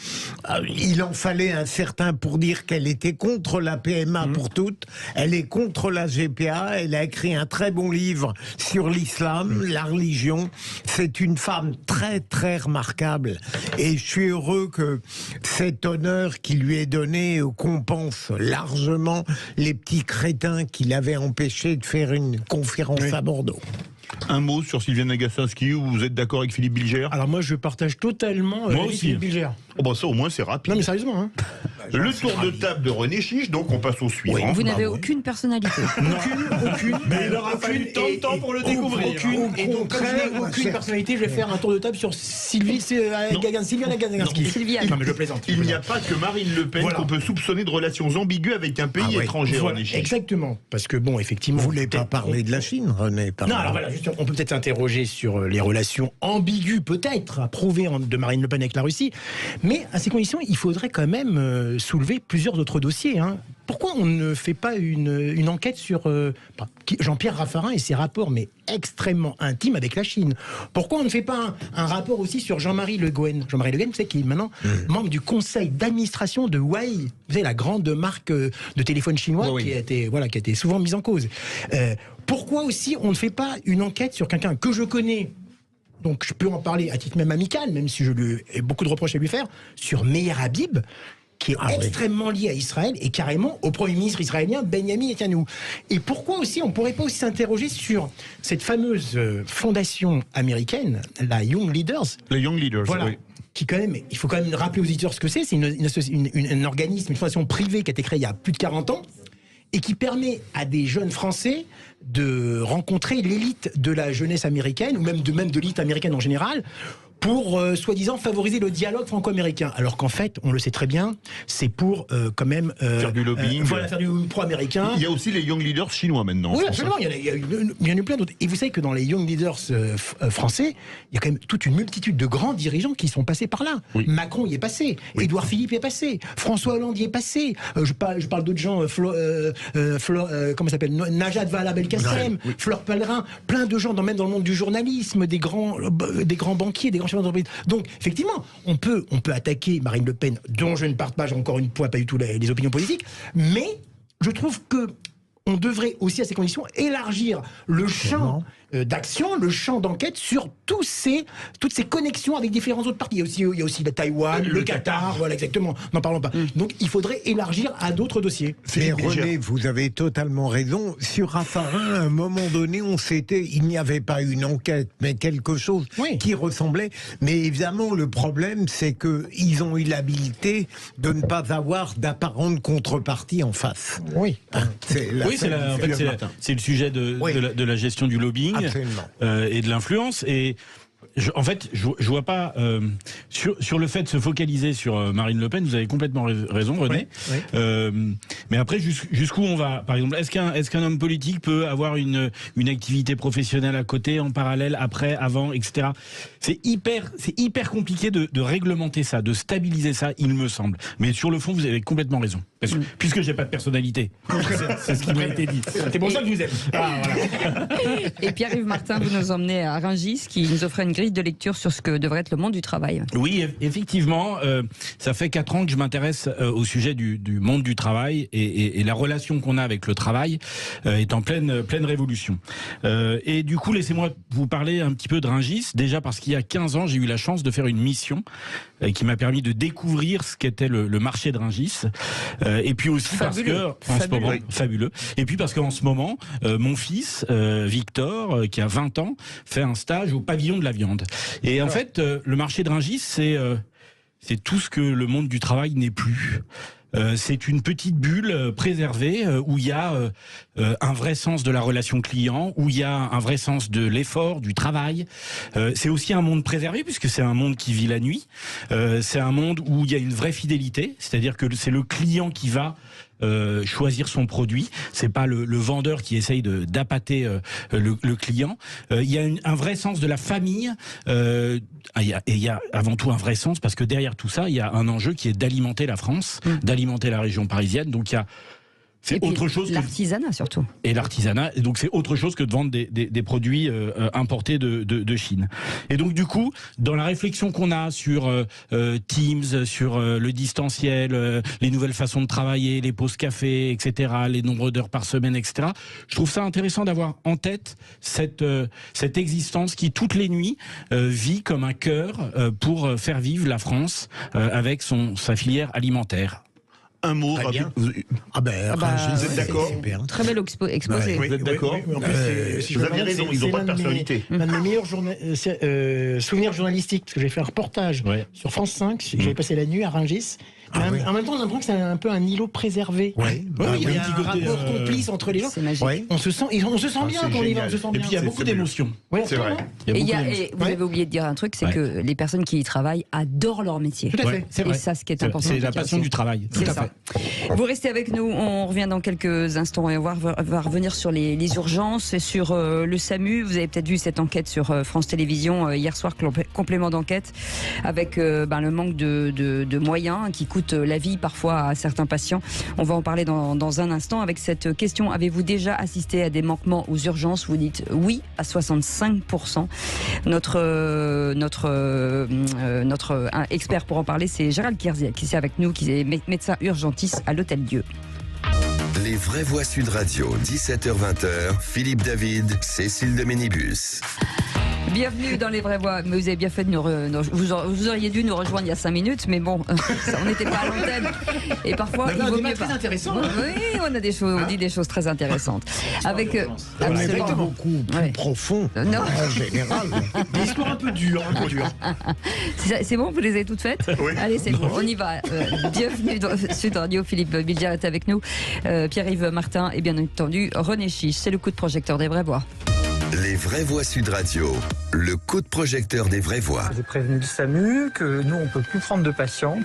il en fallait un certain pour dire qu'elle était contre la PMA pour toutes, elle est contre la GPA, elle a écrit un très bon livre sur l'islam, la religion. C'est une femme très très remarquable et je suis heureux que cet honneur qui lui est donné compense largement les petits crétins qui l'avaient empêché de faire une conférence à Bordeaux. Un mot sur Sylviane Agacinski, vous êtes d'accord avec Philippe Bilger? Alors moi je partage totalement moi aussi. Philippe Bilger. Oh bah ça au moins c'est rapide. Non mais sérieusement hein. Le tour de table de René Chiche, donc on passe au suivant. Oui, vous n'avez aucune personnalité. Aucune. Mais il aura fallu tant de temps pour le découvrir. Aucune. Et donc comme je n'ai aucune personnalité, je vais faire un tour de table sur Sylviane Agacinski. Non mais je plaisante. Il n'y a pas que Marine Le Pen qu'on peut soupçonner de relations ambiguës avec un pays étranger. Voilà, exactement. Parce que bon, effectivement. Vous voulez pas parler de la Chine, René? Non, alors voilà, juste, on peut peut-être s'interroger sur les relations ambiguës, peut-être, approuvées de Marine Le Pen avec la Russie. Mais à ces conditions, il faudrait quand même soulever plusieurs autres dossiers. Pourquoi on ne fait pas une enquête sur Jean-Pierre Raffarin et ses rapports, mais extrêmement intimes avec la Chine? Pourquoi on ne fait pas un rapport aussi sur Jean-Marie Le Guen? Jean-Marie Le Guen, vous savez, qui est maintenant membre du conseil d'administration de Huawei. Vous savez, la grande marque de téléphone chinois qui a été souvent mise en cause. Pourquoi aussi on ne fait pas une enquête sur quelqu'un que je connais, donc je peux en parler à titre même amical, même si je lui ai beaucoup de reproches à lui faire, sur Meir Habib, qui est extrêmement lié à Israël et carrément au Premier ministre israélien Benjamin Netanyahou. Et pourquoi aussi on ne pourrait pas aussi s'interroger sur cette fameuse fondation américaine, la Young Leaders. Les Young Leaders, voilà. Oui. Qui quand même, il faut quand même rappeler aux auditeurs ce que c'est. C'est un organisme, une fondation privée qui a été créée il y a plus de 40 ans et qui permet à des jeunes Français de rencontrer l'élite de la jeunesse américaine, ou même de l'élite américaine en général, pour soi-disant favoriser le dialogue franco-américain. Alors qu'en fait, on le sait très bien, c'est pour quand même faire du lobbying. Faire du pro-américain. Il y a aussi les Young Leaders chinois maintenant. Oui, absolument. Il y en a eu plein d'autres. Et vous savez que dans les Young Leaders français, il y a quand même toute une multitude de grands dirigeants qui sont passés par là. Oui. Macron y est passé, Édouard Philippe y est passé, François Hollande y est passé. Je parle d'autres gens, comment ça s'appelle, Najat Vallaud-Belkacem, Fleur Pellerin, plein de gens, même dans le monde du journalisme, des grands banquiers, des grands chefs d'entreprise. Donc, effectivement, on peut attaquer Marine Le Pen, dont je ne partage encore une fois pas du tout les opinions politiques, mais je trouve que on devrait aussi, à ces conditions, élargir le champ d'action, le champ d'enquête sur toutes ces connexions avec différents autres partis. Il y a aussi la Taïwan, le Qatar, voilà, exactement, n'en parlons pas. Donc il faudrait élargir à d'autres dossiers. Mais René, vous avez totalement raison. Sur Raffarin, à un moment donné, il n'y avait pas une enquête, mais quelque chose qui ressemblait. Mais évidemment, le problème, c'est qu'ils ont eu l'habilité de ne pas avoir d'apparente contrepartie en face. Oui. C'est le sujet de la gestion du lobbying. Et de l'influence. Et en fait, je vois pas sur le fait de se focaliser sur Marine Le Pen. Vous avez complètement raison, René. Mais après, jusqu'où on va? Par exemple, est-ce qu'un homme politique peut avoir une activité professionnelle à côté, en parallèle, après, avant, etc. C'est hyper compliqué de réglementer ça, de stabiliser ça, il me semble. Mais sur le fond, vous avez complètement raison. Parce que, puisque j'ai pas de personnalité, c'est ce qui m'a été dit. C'est pour ça que je vous aime. Et Pierre-Yves Martin, vous nous emmenez à Rungis, qui nous offre une grille de lecture sur ce que devrait être le monde du travail. Oui, effectivement, ça fait 4 ans que je m'intéresse au sujet du monde du travail et la relation qu'on a avec le travail est en pleine révolution. Et du coup, laissez-moi vous parler un petit peu de Rungis, déjà parce qu'il y a 15 ans, j'ai eu la chance de faire une mission qui m'a permis de découvrir ce qu'était le marché de Rungis. Et puis aussi fabuleux. parce que, en ce moment, fabuleux. Et puis parce qu'en ce moment, mon fils, Victor, qui a 20 ans, fait un stage au pavillon de la viande. Et en fait, le marché de Rungis, c'est tout ce que le monde du travail n'est plus. C'est une petite bulle préservée où il y a un vrai sens de la relation client, où il y a un vrai sens de l'effort, du travail. C'est aussi un monde préservé puisque c'est un monde qui vit la nuit. C'est un monde où il y a une vraie fidélité, c'est-à-dire que c'est le client qui va choisir son produit. C'est pas le vendeur qui essaye d'appâter le client. Il y a un vrai sens de la famille. Il y a avant tout un vrai sens parce que derrière tout ça, il y a un enjeu qui est d'alimenter la France, d'alimenter la région parisienne. Donc il y a c'est autre chose. L'artisanat surtout. Et l'artisanat. Et donc c'est autre chose que de vendre des produits importés de Chine. Et donc du coup, dans la réflexion qu'on a sur Teams, sur le distanciel, les nouvelles façons de travailler, les pauses café, etc., les nombres d'heures par semaine, etc., je trouve ça intéressant d'avoir en tête cette existence qui, toutes les nuits, vit comme un cœur pour faire vivre la France avec sa filière alimentaire. Un mot rapide. vous êtes d'accord? Très bel exposé. Vous êtes d'accord? Vous avez raison, ils n'ont pas de personnalité. Un de mes meilleurs souvenirs journalistiques, parce que j'ai fait un reportage sur France 5, j'avais passé la nuit à Rungis. En même temps, on a l'impression que c'est un peu un îlot préservé. Il y a un rapport complice entre les gens. C'est magique. On se sent bien quand on y va. Et puis il y a beaucoup d'émotions. C'est vrai. Et vous avez oublié de dire un truc, c'est que les personnes qui y travaillent adorent leur métier. Tout à fait. Et ça, ce qui est important. C'est la passion du travail. C'est ça. Vous restez avec nous, on revient dans quelques instants et on va revenir sur les urgences et sur le SAMU. Vous avez peut-être vu cette enquête sur France Télévisions hier soir, complément d'enquête, avec le manque de moyens qui coûte la vie parfois à certains patients. On va en parler dans un instant avec cette question. Avez-vous déjà assisté à des manquements aux urgences? Vous dites oui à 65%. Notre expert pour en parler, c'est Gérald Kierzia qui est avec nous, qui est médecin urgentiste à l'Hôtel-Dieu. Les vraies voix Sud Radio, 17h-20h, Philippe David, Cécile de Ménibus. Bienvenue dans les vraies voix. Mais vous avez bien fait de vous auriez dû nous rejoindre il y a 5 minutes, mais bon, on n'était pas à l'antenne. Et parfois, il vaut mieux pas. Très intéressant. Oui, on dit des choses très intéressantes. Avec absolument beaucoup plus profond en général. Des histoires un peu dures. C'est bon, vous les avez toutes faites? Oui. Allez, c'est bon, on y va. Bienvenue dans Sud Radio. Philippe Bilger est avec nous, Pierre-Yves Martin et bien entendu René Chiche. C'est le coup de projecteur des vraies voix. Les vraies voix Sud Radio, le coup de projecteur des vraies voix. J'ai prévenu le SAMU que nous, on peut plus prendre de patients.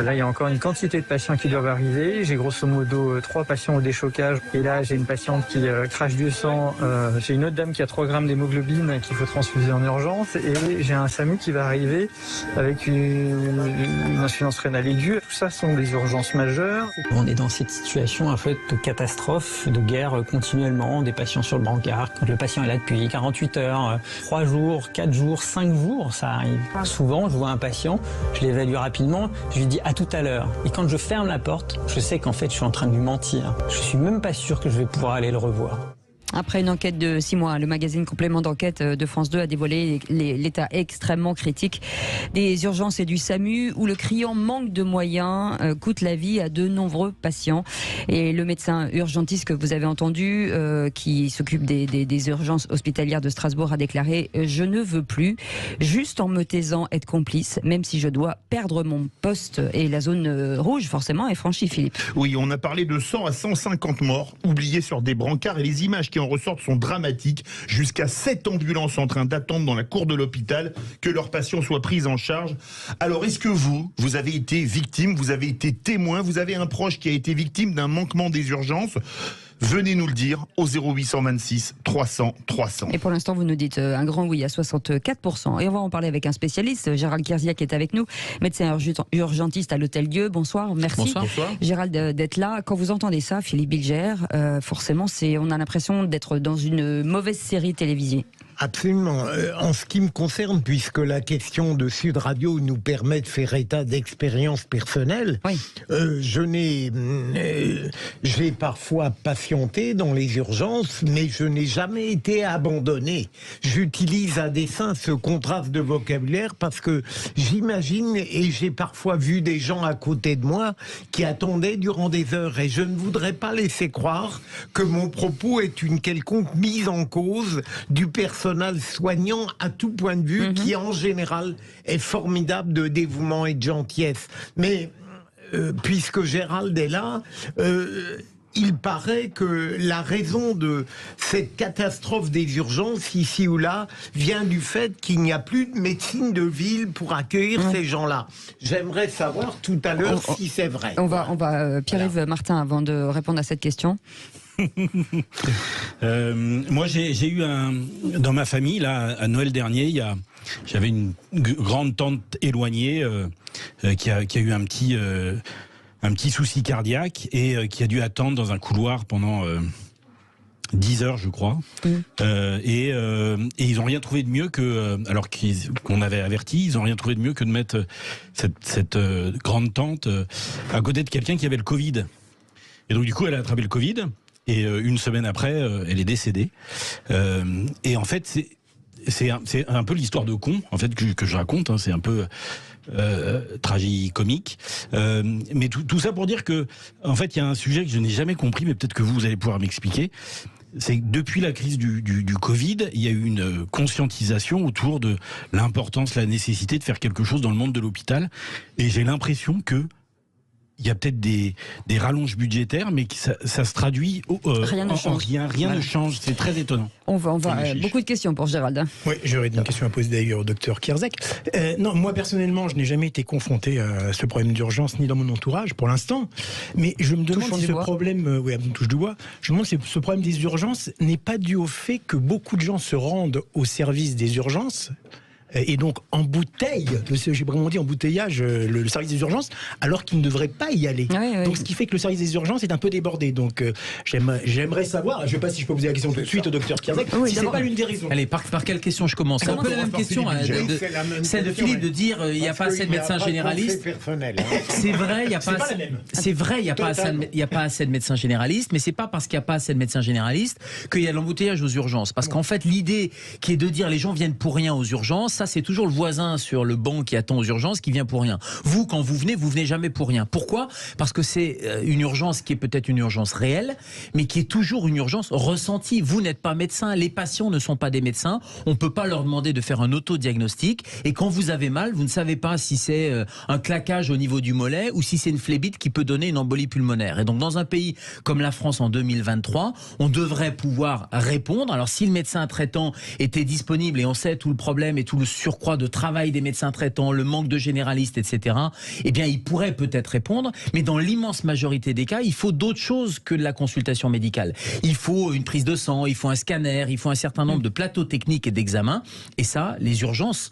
Là, il y a encore une quantité de patients qui doivent arriver. J'ai grosso modo 3 patients au déchocage. Et là, j'ai une patiente qui crache du sang. J'ai une autre dame qui a 3 grammes d'hémoglobine qu'il faut transfuser en urgence. Et j'ai un SAMU qui va arriver avec une insuffisance rénale aiguë. Tout ça sont des urgences majeures. On est dans cette situation, en fait, de catastrophe, de guerre continuellement. Des patients sur le brancard. Quand le patient est là depuis 48 heures, 3 jours, 4 jours, 5 jours, ça arrive. Souvent, je vois un patient, je l'évalue rapidement, je lui dis à tout à l'heure. Et quand je ferme la porte, je sais qu'en fait, je suis en train de lui mentir. Je suis même pas sûr que je vais pouvoir aller le revoir. Après une enquête de 6 mois, le magazine complément d'enquête de France 2 a dévoilé l'état extrêmement critique des urgences et du SAMU, où le criant manque de moyens coûte la vie à de nombreux patients. Et le médecin urgentiste que vous avez entendu, qui s'occupe des urgences hospitalières de Strasbourg, a déclaré « Je ne veux plus, juste en me taisant, être complice, même si je dois perdre mon poste ». Et la zone rouge, forcément, est franchie, Philippe. Oui, on a parlé de 100 à 150 morts oubliés sur des brancards, et les images qui en ressortent sont dramatiques. Jusqu'à 7 ambulances en train d'attendre dans la cour de l'hôpital que leurs patients soient pris en charge. Alors, est-ce que vous avez été victime, vous avez été témoin, vous avez un proche qui a été victime d'un manquement des urgences? Venez nous le dire au 0826 300 300. Et pour l'instant, vous nous dites un grand oui à 64%. Et on va en parler avec un spécialiste, Gérald Kierzia, qui est avec nous, médecin urgentiste à l'Hôtel-Dieu. Bonsoir, merci. Bonsoir. Gérald, d'être là. Quand vous entendez ça, Philippe Bilger, forcément, on a l'impression d'être dans une mauvaise série télévisée. Absolument. En ce qui me concerne, puisque la question de Sud Radio nous permet de faire état d'expérience personnelle, j'ai parfois patienté dans les urgences, mais je n'ai jamais été abandonné. J'utilise à dessein ce contraste de vocabulaire parce que j'imagine, et j'ai parfois vu des gens à côté de moi qui attendaient durant des heures, et je ne voudrais pas laisser croire que mon propos est une quelconque mise en cause du personnel soignant à tout point de vue, qui en général est formidable de dévouement et de gentillesse. Mais puisque Gérald est là, il paraît que la raison de cette catastrophe des urgences, ici ou là, vient du fait qu'il n'y a plus de médecine de ville pour accueillir ces gens-là. J'aimerais savoir tout à l'heure si c'est vrai. On va Pierre-Yves Martin, avant de répondre à cette question. Moi, j'ai eu dans ma famille, là, à Noël dernier, j'avais une grande tante éloignée qui a eu un petit souci cardiaque et qui a dû attendre dans un couloir pendant 10 heures, je crois. Et ils n'ont rien trouvé de mieux que, alors qu'on avait averti, ils n'ont rien trouvé de mieux que de mettre cette grande tante à côté de quelqu'un qui avait le Covid. Et donc, du coup, elle a attrapé le Covid. Et une semaine après, elle est décédée. Et en fait, c'est un peu l'histoire de con, en fait, que je raconte. Hein, c'est un peu tragicomique. Mais tout ça pour dire que, en fait, il y a un sujet que je n'ai jamais compris, mais peut-être que vous allez pouvoir m'expliquer. C'est que depuis la crise du Covid, il y a eu une conscientisation autour de l'importance, la nécessité de faire quelque chose dans le monde de l'hôpital. Et j'ai l'impression que il y a peut-être des rallonges budgétaires, mais ça se traduit rien ne change. Rien ne change. C'est très étonnant. On va beaucoup de questions pour Gérald. Oui, j'aurais une question à poser d'ailleurs au docteur Kierzek. Non, moi personnellement, je n'ai jamais été confronté à ce problème d'urgence, ni dans mon entourage pour l'instant. Mais je me demande si ce problème, oui, touche du bois. Je me demande si ce problème des urgences n'est pas dû au fait que beaucoup de gens se rendent au service des urgences. Et donc embouteille, j'ai vraiment dit embouteillage, le service des urgences, alors qu'il ne devrait pas y aller. Donc ce qui fait que le service des urgences est un peu débordé. Donc j'aimerais savoir, je ne sais pas si je peux poser la question tout de suite au docteur Kierzek, si c'est pas l'une des raisons. Allez, par quelle question je commence? C'est un peu la même question, celle de Philippe, de dire il n'y a pas assez de médecins généralistes. C'est vrai, il n'y a pas assez. C'est vrai, il n'y a pas assez de médecins généralistes, mais c'est pas parce qu'il n'y a pas assez de médecins généralistes qu'il y a l'embouteillage aux urgences. Parce qu'en fait, l'idée qui est de dire les gens viennent pour rien aux urgences, ça c'est toujours le voisin sur le banc qui attend aux urgences qui vient pour rien. Vous, quand vous venez jamais pour rien. Pourquoi? Parce que c'est une urgence qui est peut-être une urgence réelle, mais qui est toujours une urgence ressentie. Vous n'êtes pas médecin, les patients ne sont pas des médecins, on ne peut pas leur demander de faire un autodiagnostic, et quand vous avez mal, vous ne savez pas si c'est un claquage au niveau du mollet ou si c'est une phlébite qui peut donner une embolie pulmonaire. Et donc dans un pays comme la France en 2023, on devrait pouvoir répondre. Alors si le médecin traitant était disponible, et on sait tout le problème et tout le surcroît de travail des médecins traitants, le manque de généralistes, etc., eh bien, il pourrait peut-être répondre, mais dans l'immense majorité des cas, il faut d'autres choses que de la consultation médicale. Il faut une prise de sang, il faut un scanner, il faut un certain nombre de plateaux techniques et d'examens, et ça, les urgences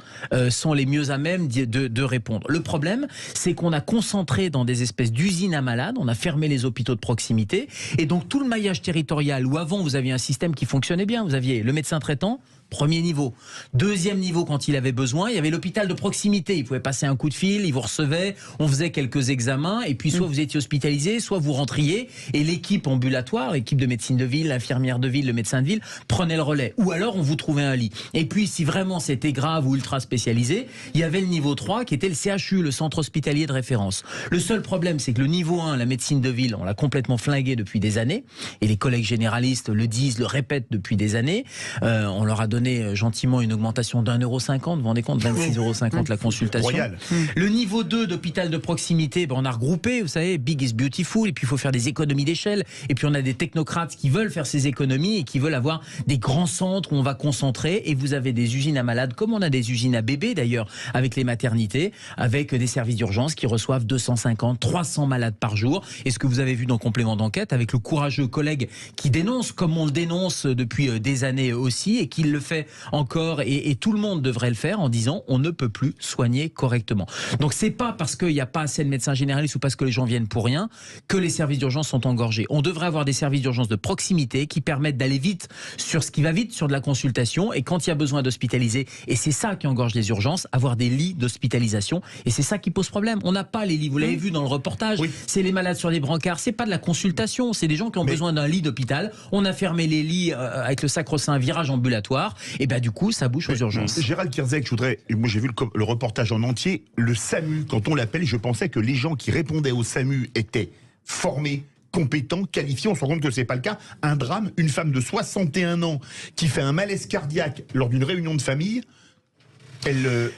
sont les mieux à même de répondre. Le problème, c'est qu'on a concentré dans des espèces d'usines à malades, on a fermé les hôpitaux de proximité, et donc tout le maillage territorial, où avant vous aviez un système qui fonctionnait bien, vous aviez le médecin traitant, premier niveau. Deuxième niveau, quand il avait besoin, il y avait l'hôpital de proximité. Il pouvait passer un coup de fil, il vous recevait, on faisait quelques examens, et puis soit vous étiez hospitalisé, soit vous rentriez, et l'équipe ambulatoire, l'équipe de médecine de ville, l'infirmière de ville, le médecin de ville, prenait le relais. Ou alors on vous trouvait un lit. Et puis, si vraiment c'était grave ou ultra spécialisé, il y avait le niveau 3 qui était le CHU, le centre hospitalier de référence. Le seul problème, c'est que le niveau 1, la médecine de ville, on l'a complètement flingué depuis des années, et les collègues généralistes le disent, le répètent depuis des années. On leur a donné gentiment une augmentation d'1,50 €, vous vous rendez compte, 26,50 € la consultation. Royal. Le niveau 2 d'hôpital de proximité, on a regroupé, vous savez, big is beautiful, et puis il faut faire des économies d'échelle, et puis on a des technocrates qui veulent faire ces économies et qui veulent avoir des grands centres où on va concentrer, et vous avez des usines à malades, comme on a des usines à bébés d'ailleurs, avec les maternités, avec des services d'urgence qui reçoivent 250, 300 malades par jour. Et ce que vous avez vu dans Complément d'enquête, avec le courageux collègue qui dénonce, comme on le dénonce depuis des années aussi, et qui le fait fait encore, et tout le monde devrait le faire, en disant on ne peut plus soigner correctement. Donc c'est pas parce qu'il n'y a pas assez de médecins généralistes ou parce que les gens viennent pour rien que les services d'urgence sont engorgés. On devrait avoir des services d'urgence de proximité qui permettent d'aller vite sur ce qui va vite, sur de la consultation, et quand il y a besoin d'hospitaliser, et c'est ça qui engorge les urgences, avoir des lits d'hospitalisation, et c'est ça qui pose problème. On n'a pas les lits, vous l'avez vu dans le reportage, c'est les malades sur des brancards, c'est pas de la consultation, c'est des gens qui ont besoin d'un lit d'hôpital. On a fermé les lits avec le sacro-saint virage ambulatoire, et ben du coup ça bouge aux urgences. Gérald Kierzek, moi j'ai vu le reportage en entier, le SAMU, quand on l'appelle, je pensais que les gens qui répondaient au SAMU étaient formés, compétents, qualifiés. On se rend compte que c'est pas le cas. Un drame, une femme de 61 ans qui fait un malaise cardiaque lors d'une réunion de famille.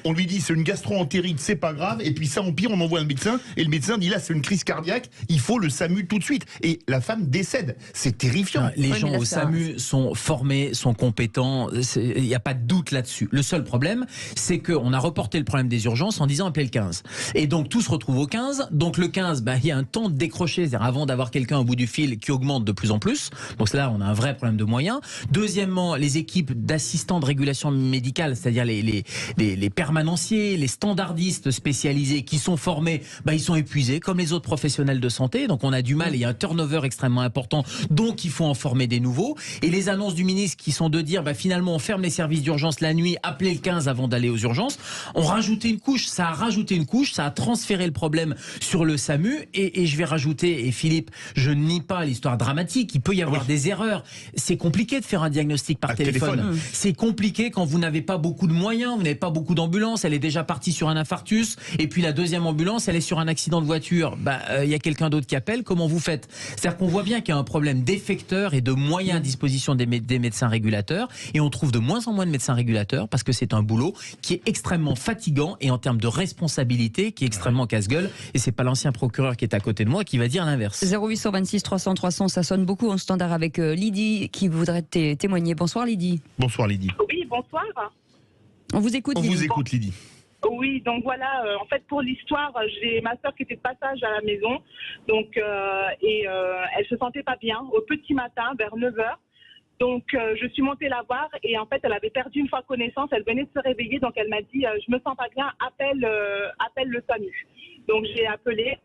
On lui dit c'est une gastro-entérite, c'est pas grave, et puis ça empire, on envoie un médecin, et le médecin dit là c'est une crise cardiaque, il faut le SAMU tout de suite, et la femme décède. C'est terrifiant. Les gens au SAMU sont formés, sont compétents, il n'y a pas de doute là-dessus. Le seul problème, c'est qu'on a reporté le problème des urgences en disant appelez le 15. Et donc tout se retrouve au 15, donc le 15, il y a un temps de décrocher, c'est-à-dire avant d'avoir quelqu'un au bout du fil qui augmente de plus en plus, donc là on a un vrai problème de moyens. Deuxièmement, les équipes d'assistants de régulation médicale, c'est-à-dire les permanenciers, les standardistes spécialisés qui sont formés, ils sont épuisés comme les autres professionnels de santé. Donc on a du mal, il y a un turnover extrêmement important, donc il faut en former des nouveaux. Et les annonces du ministre qui sont de dire finalement on ferme les services d'urgence la nuit, appelez le 15 avant d'aller aux urgences, ont rajouté une couche, ça a rajouté une couche, ça a transféré le problème sur le SAMU. Et je vais rajouter, et Philippe, je ne nie pas l'histoire dramatique, il peut y avoir des erreurs. C'est compliqué de faire un diagnostic par téléphone. C'est compliqué quand vous n'avez pas beaucoup de moyens, vous n'avez pas beaucoup d'ambulance, elle est déjà partie sur un infarctus, et puis la deuxième ambulance, elle est sur un accident de voiture. Il y a quelqu'un d'autre qui appelle, comment vous faites? C'est-à-dire qu'on voit bien qu'il y a un problème d'effecteurs et de moyens à disposition des médecins régulateurs, et on trouve de moins en moins de médecins régulateurs parce que c'est un boulot qui est extrêmement fatigant et en termes de responsabilité qui est extrêmement casse-gueule, et c'est pas l'ancien procureur qui est à côté de moi qui va dire l'inverse. 0826 300 300, ça sonne beaucoup en standard avec Lydie qui voudrait témoigner. Bonsoir Lydie. Bonsoir Lydie. Oui, bonsoir. On vous écoute, Lydie. On vous écoute, Lydie. Oui, donc voilà, en fait, pour l'histoire, j'ai ma soeur qui était de passage à la maison, donc, elle se sentait pas bien au petit matin, vers 9h. Donc, je suis montée la voir, et en fait, elle avait perdu une fois connaissance, elle venait de se réveiller, donc elle m'a dit, je me sens pas bien, appelle le SAMU. Donc, j'ai appelé.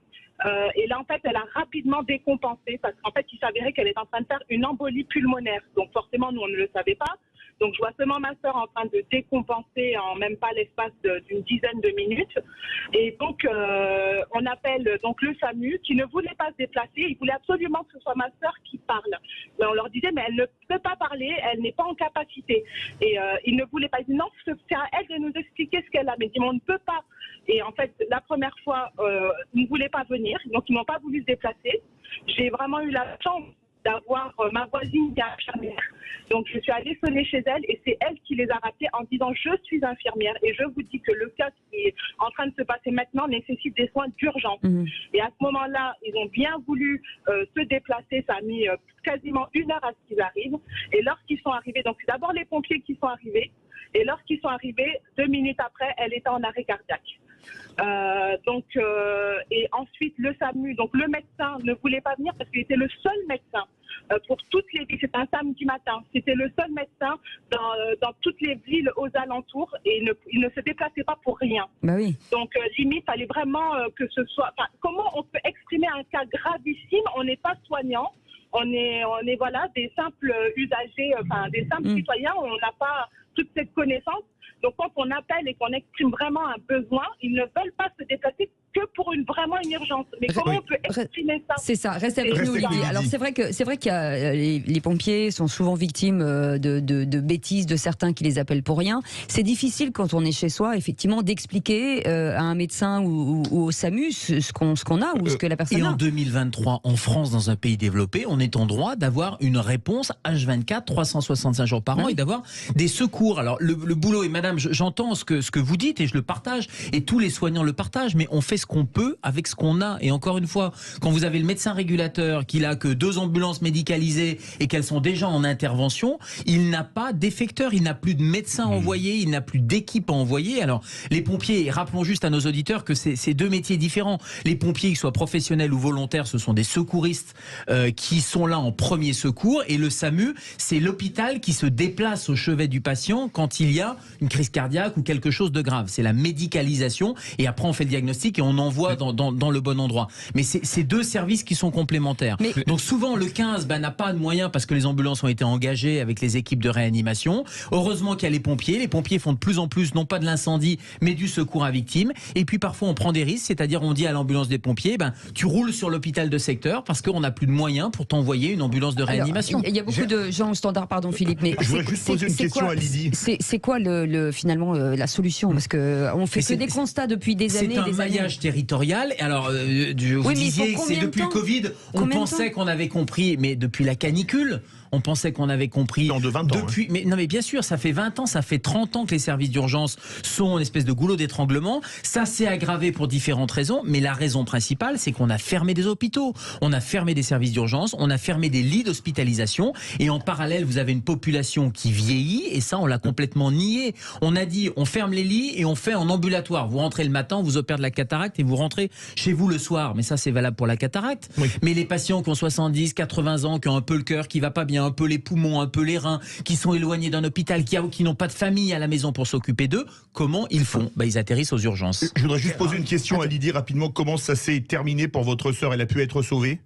Et là, en fait, elle a rapidement décompensé, parce qu'en fait, il s'avérait qu'elle est en train de faire une embolie pulmonaire. Donc, forcément, nous, on ne le savait pas. Donc, je vois seulement ma sœur en train de décompenser en même pas l'espace d'une dizaine de minutes. Et donc, on appelle donc le SAMU qui ne voulait pas se déplacer. Il voulait absolument que ce soit ma sœur qui parle. Mais on leur disait, mais elle ne peut pas parler, elle n'est pas en capacité. Et ils ne voulaient pas. Ils disaient, non, c'est à elle de nous expliquer ce qu'elle a. Mais ils disent, on ne peut pas. Et en fait, la première fois, ils ne voulaient pas venir. Donc, ils n'ont pas voulu se déplacer. J'ai vraiment eu la chance d'avoir ma voisine qui est infirmière. Donc je suis allée sonner chez elle et c'est elle qui les a rappelés en disant je suis infirmière et je vous dis que le cas qui est en train de se passer maintenant nécessite des soins d'urgence. Et à ce moment-là, ils ont bien voulu se déplacer, ça a mis quasiment 1 heure à ce qu'ils arrivent. Et lorsqu'ils sont arrivés, donc c'est d'abord les pompiers qui sont arrivés, et lorsqu'ils sont arrivés, 2 minutes après, elle était en arrêt cardiaque. Et ensuite le SAMU, donc le médecin ne voulait pas venir parce qu'il était le seul médecin pour toutes les villes. C'était un samedi matin. C'était le seul médecin dans toutes les villes aux alentours et il ne se déplaçait pas pour rien. Donc limite, il fallait vraiment que ce soit. Comment on peut exprimer un cas gravissime? On n'est pas soignant. On est voilà des simples usagers, des simples citoyens. On n'a pas toute cette connaissance. Donc quand on appelle et qu'on exprime vraiment un besoin, ils ne veulent pas se déplacer que pour vraiment une urgence. Mais comment on peut exprimer ça? C'est ça, reste avec nous Lydie. Alors c'est vrai qu'il y a les pompiers sont souvent victimes de bêtises de certains qui les appellent pour rien. C'est difficile quand on est chez soi effectivement d'expliquer à un médecin ou au SAMU ce qu'on a ou ce que la personne a. Et en 2023, en France, dans un pays développé, on est en droit d'avoir une réponse H24, 365 jours par an et d'avoir des secours. Alors le boulot, et madame Madame, j'entends ce que vous dites et je le partage, et tous les soignants le partagent, mais on fait ce qu'on peut avec ce qu'on a. Et encore une fois, quand vous avez le médecin régulateur qui n'a que 2 ambulances médicalisées et qu'elles sont déjà en intervention, il n'a pas d'effecteur, il n'a plus de médecins envoyés, il n'a plus d'équipe à envoyer. Alors, les pompiers, rappelons juste à nos auditeurs que c'est 2 métiers différents. Les pompiers, qu'ils soient professionnels ou volontaires, ce sont des secouristes qui sont là en premier secours, et le SAMU, c'est l'hôpital qui se déplace au chevet du patient quand il y a une crise cardiaque ou quelque chose de grave. C'est la médicalisation, et après on fait le diagnostic et on envoie dans le bon endroit. Mais c'est 2 services qui sont complémentaires. Donc souvent le 15 n'a pas de moyens parce que les ambulances ont été engagées avec les équipes de réanimation. Heureusement qu'il y a les pompiers. Les pompiers font de plus en plus, non pas de l'incendie, mais du secours à victimes. Et puis parfois on prend des risques, c'est-à-dire on dit à l'ambulance des pompiers, tu roules sur l'hôpital de secteur parce qu'on n'a plus de moyens pour t'envoyer une ambulance de réanimation. Il y a beaucoup de gens au standard, pardon Philippe, mais je voudrais juste poser une question à Lydie. C'est quoi finalement la solution? Parce qu'on fait que des constats depuis des années. C'est un maillage territorial. Alors, vous disiez que c'est depuis le Covid, on pensait qu'on avait compris, mais depuis la canicule, on pensait qu'on avait compris. De 20 ans. Depuis, mais non, mais bien sûr, ça fait 20 ans, ça fait 30 ans que les services d'urgence sont une espèce de goulot d'étranglement. Ça s'est aggravé pour différentes raisons, mais la raison principale, c'est qu'on a fermé des hôpitaux, on a fermé des services d'urgence, on a fermé des lits d'hospitalisation, et en parallèle, vous avez une population qui vieillit, et ça, on l'a complètement nié. On a dit, on ferme les lits et on fait en ambulatoire. Vous rentrez le matin, on vous opère de la cataracte et vous rentrez chez vous le soir. Mais ça, c'est valable pour la cataracte. Oui. Mais les patients qui ont 70, 80 ans, qui ont un peu le cœur qui va pas bien, un peu les poumons, un peu les reins, qui sont éloignés d'un hôpital, qui n'ont pas de famille à la maison pour s'occuper d'eux, comment ils font? Ils atterrissent aux urgences. Je voudrais juste poser une question à Lydie rapidement. Comment ça s'est terminé pour votre sœur? Elle a pu être sauvée?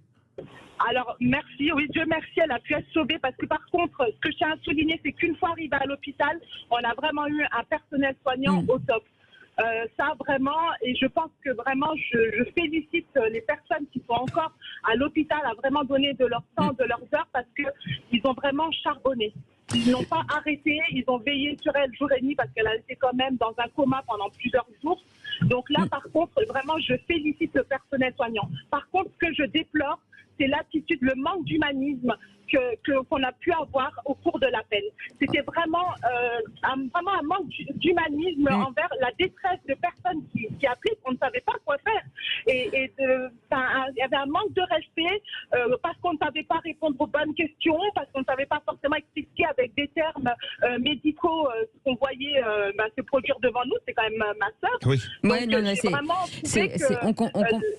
Alors, merci. Oui, Dieu merci, elle a pu être sauvée parce que par contre, ce que je tiens à souligner, c'est qu'une fois arrivée à l'hôpital, on a vraiment eu un personnel soignant au top. Ça vraiment, et je pense que vraiment, je félicite les personnes qui sont encore à l'hôpital à vraiment donner de leur temps, de leurs heures, parce qu'ils ont vraiment charbonné. Ils n'ont pas arrêté, ils ont veillé sur elle jour et nuit parce qu'elle a été quand même dans un coma pendant plusieurs jours. Donc là, par contre, vraiment, je félicite le personnel soignant. Par contre, ce que je déplore, c'est l'attitude, le manque d'humanisme qu'on a pu avoir au cours de l'appel. C'était vraiment un manque d'humanisme envers la détresse de personnes qui appelaient, qu'on ne savait pas quoi faire. Il y avait un manque de respect parce qu'on ne savait pas répondre aux bonnes questions, parce qu'on ne savait pas forcément expliquer avec des termes médicaux ce qu'on voyait se produire devant nous. C'est quand même ma sœur. Oui.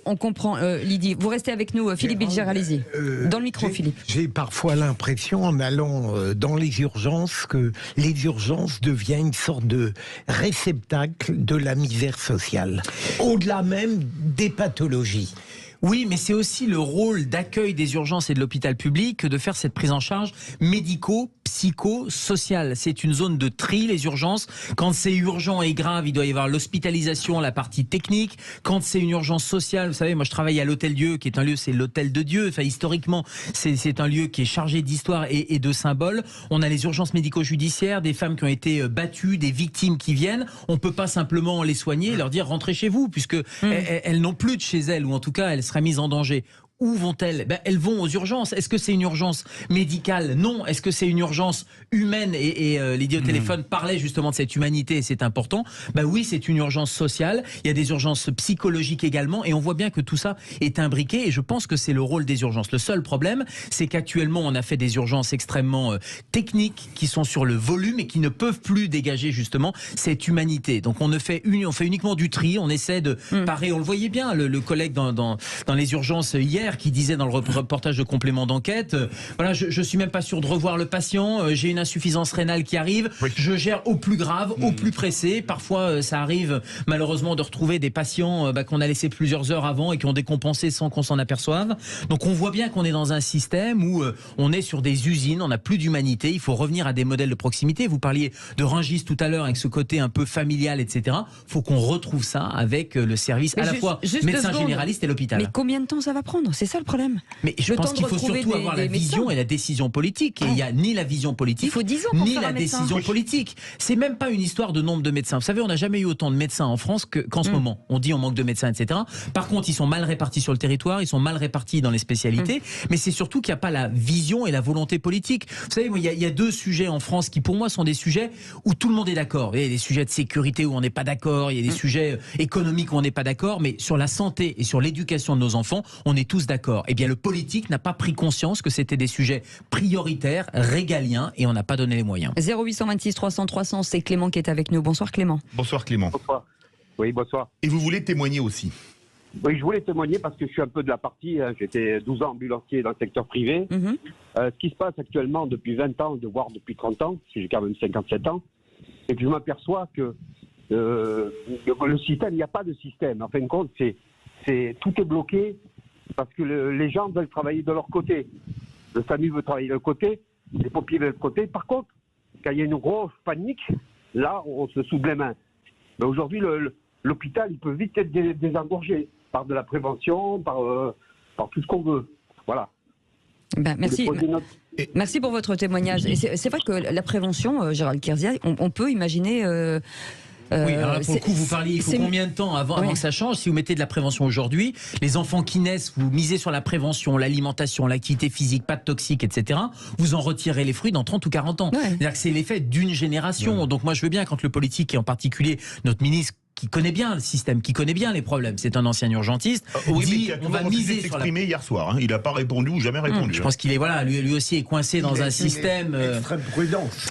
On comprend. Lydie, vous restez avec nous. Philippe Bilger-Allez-y. Dans le micro, Philippe. J'ai parfois l'impression, en allant dans les urgences, que les urgences deviennent une sorte de réceptacle de la misère sociale, au-delà même des pathologies. Oui, mais c'est aussi le rôle d'accueil des urgences et de l'hôpital public que de faire cette prise en charge médico-psycho-sociale. C'est une zone de tri, les urgences. Quand c'est urgent et grave, il doit y avoir l'hospitalisation, la partie technique. Quand c'est une urgence sociale, vous savez, moi je travaille à l'Hôtel-Dieu, qui est un lieu, c'est l'Hôtel de Dieu. Enfin, historiquement, c'est un lieu qui est chargé d'histoire et de symboles. On a les urgences médico-judiciaires, des femmes qui ont été battues, des victimes qui viennent. On peut pas simplement les soigner et leur dire rentrez chez vous, puisque elles n'ont plus de chez elles, ou en tout cas elles seraient mises en danger. Où vont-elles? Elles vont aux urgences. Est-ce que c'est une urgence médicale? Non. Est-ce que c'est une urgence humaine? Et Lydie au téléphone parlait justement de cette humanité, et c'est important. Oui, c'est une urgence sociale. Il y a des urgences psychologiques également, et on voit bien que tout ça est imbriqué, et je pense que c'est le rôle des urgences. Le seul problème, c'est qu'actuellement, on a fait des urgences extrêmement techniques qui sont sur le volume et qui ne peuvent plus dégager justement cette humanité. Donc on fait uniquement du tri, on essaie de parer. On le voyait bien, le collègue dans les urgences hier, qui disait dans le reportage de complément d'enquête, voilà, je suis même pas sûr de revoir le patient, j'ai une insuffisance rénale qui arrive, je gère au plus grave, au plus pressé. Parfois ça arrive malheureusement de retrouver des patients qu'on a laissés plusieurs heures avant et qui ont décompensé sans qu'on s'en aperçoive. Donc on voit bien qu'on est dans un système où on est sur des usines, on n'a plus d'humanité, il faut revenir à des modèles de proximité. Vous parliez de Rungis tout à l'heure avec ce côté un peu familial, etc. Faut qu'on retrouve ça avec le service à la fois médecin généraliste et l'hôpital. Mais combien de temps ça va prendre? c'est ça le problème. Mais je pense qu'il faut surtout avoir la vision et la décision politique. Et il n'y a ni la vision politique, ni la décision politique. C'est même pas une histoire de nombre de médecins. Vous savez, on n'a jamais eu autant de médecins en France qu'en ce moment. On dit on manque de médecins, etc. Par contre, ils sont mal répartis sur le territoire, ils sont mal répartis dans les spécialités, mais c'est surtout qu'il n'y a pas la vision et la volonté politique. Vous savez, il y a deux sujets en France qui, pour moi, sont des sujets où tout le monde est d'accord. Il y a des sujets de sécurité où on n'est pas d'accord, il y a des sujets économiques où on n'est pas d'accord, mais sur la santé et sur l'éducation de nos enfants, on est tous d'accord. Eh bien, le politique n'a pas pris conscience que c'était des sujets prioritaires, régaliens, et on n'a pas donné les moyens. 0826 300 300, c'est Clément qui est avec nous. Bonsoir Clément. Bonsoir Clément. Bonsoir. Oui, bonsoir. Et vous voulez témoigner aussi? Oui, je voulais témoigner parce que je suis un peu de la partie. J'étais 12 ans ambulancier dans le secteur privé. Ce qui se passe actuellement depuis 20 ans, voire depuis 30 ans, parce que j'ai quand même 57 ans, et que je m'aperçois que le système, il n'y a pas de système. En fin de compte, tout est bloqué parce que les gens veulent travailler de leur côté. Le SAMU veut travailler de leur côté, les pompiers veulent de leur côté. Par contre, quand il y a une grosse panique, là, on se soude les mains. Mais aujourd'hui, l'hôpital, il peut vite être désengorgé par de la prévention, par tout ce qu'on veut. Voilà. Ben, merci. Merci pour votre témoignage. Et c'est vrai que la prévention, Gérald Kierzia, on peut imaginer... oui, alors là, pour le coup, vous parliez, il faut combien de temps avant que ça change? Si vous mettez de la prévention aujourd'hui, les enfants qui naissent, vous misez sur la prévention, l'alimentation, l'activité physique, pas de toxiques, etc., vous en retirez les fruits dans 30 ou 40 ans. C'est-à-dire que c'est l'effet d'une génération. Donc moi, je veux bien quand le politique, et en particulier notre ministre, qui connaît bien le système, qui connaît bien les problèmes, c'est un ancien urgentiste, dit on va miser sur la... hier soir, il n'a pas répondu ou jamais répondu. Je pense qu'il est, lui aussi est coincé dans un système... extrême prudence.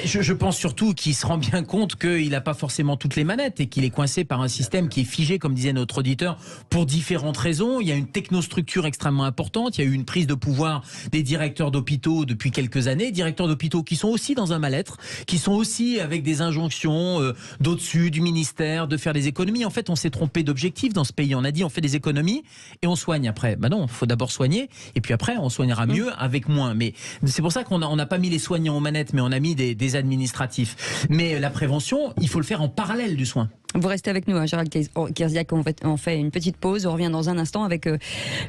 Je pense surtout qu'il se rend bien compte qu'il n'a pas forcément toutes les manettes et qu'il est coincé par un système qui est figé, comme disait notre auditeur, pour différentes raisons. Il y a une technostructure extrêmement importante, il y a eu une prise de pouvoir des directeurs d'hôpitaux depuis quelques années, directeurs d'hôpitaux qui sont aussi dans un mal-être, qui sont aussi avec des injonctions d'au-dessus, du ministère, de faire des économies. En fait, on s'est trompé d'objectif dans ce pays. On a dit on fait des économies et on soigne après. Non, il faut d'abord soigner et puis après on soignera mieux avec moins. Mais c'est pour ça qu'on n'a pas mis les soignants aux manettes, mais on a mis des administratifs. Mais la prévention, il faut le faire en parallèle du soin. Vous restez avec nous, Gérald Kierzia, on fait une petite pause. On revient dans un instant avec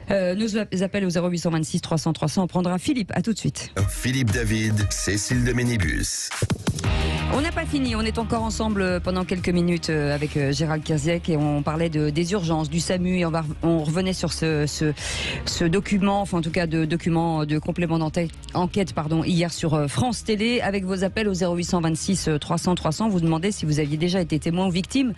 nos appels au 0826 300 300. On prendra Philippe. À tout de suite. Philippe David, Cécile de Ménibus. On n'a pas fini, on est encore ensemble pendant quelques minutes avec Gérald Kierzia et on parlait des urgences, du SAMU et on revenait sur ce document, enfin en tout cas de document de complément d'enquête hier sur France Télé. Avec vos appels au 0826 300 300, vous demandez si vous aviez déjà été témoin ou victime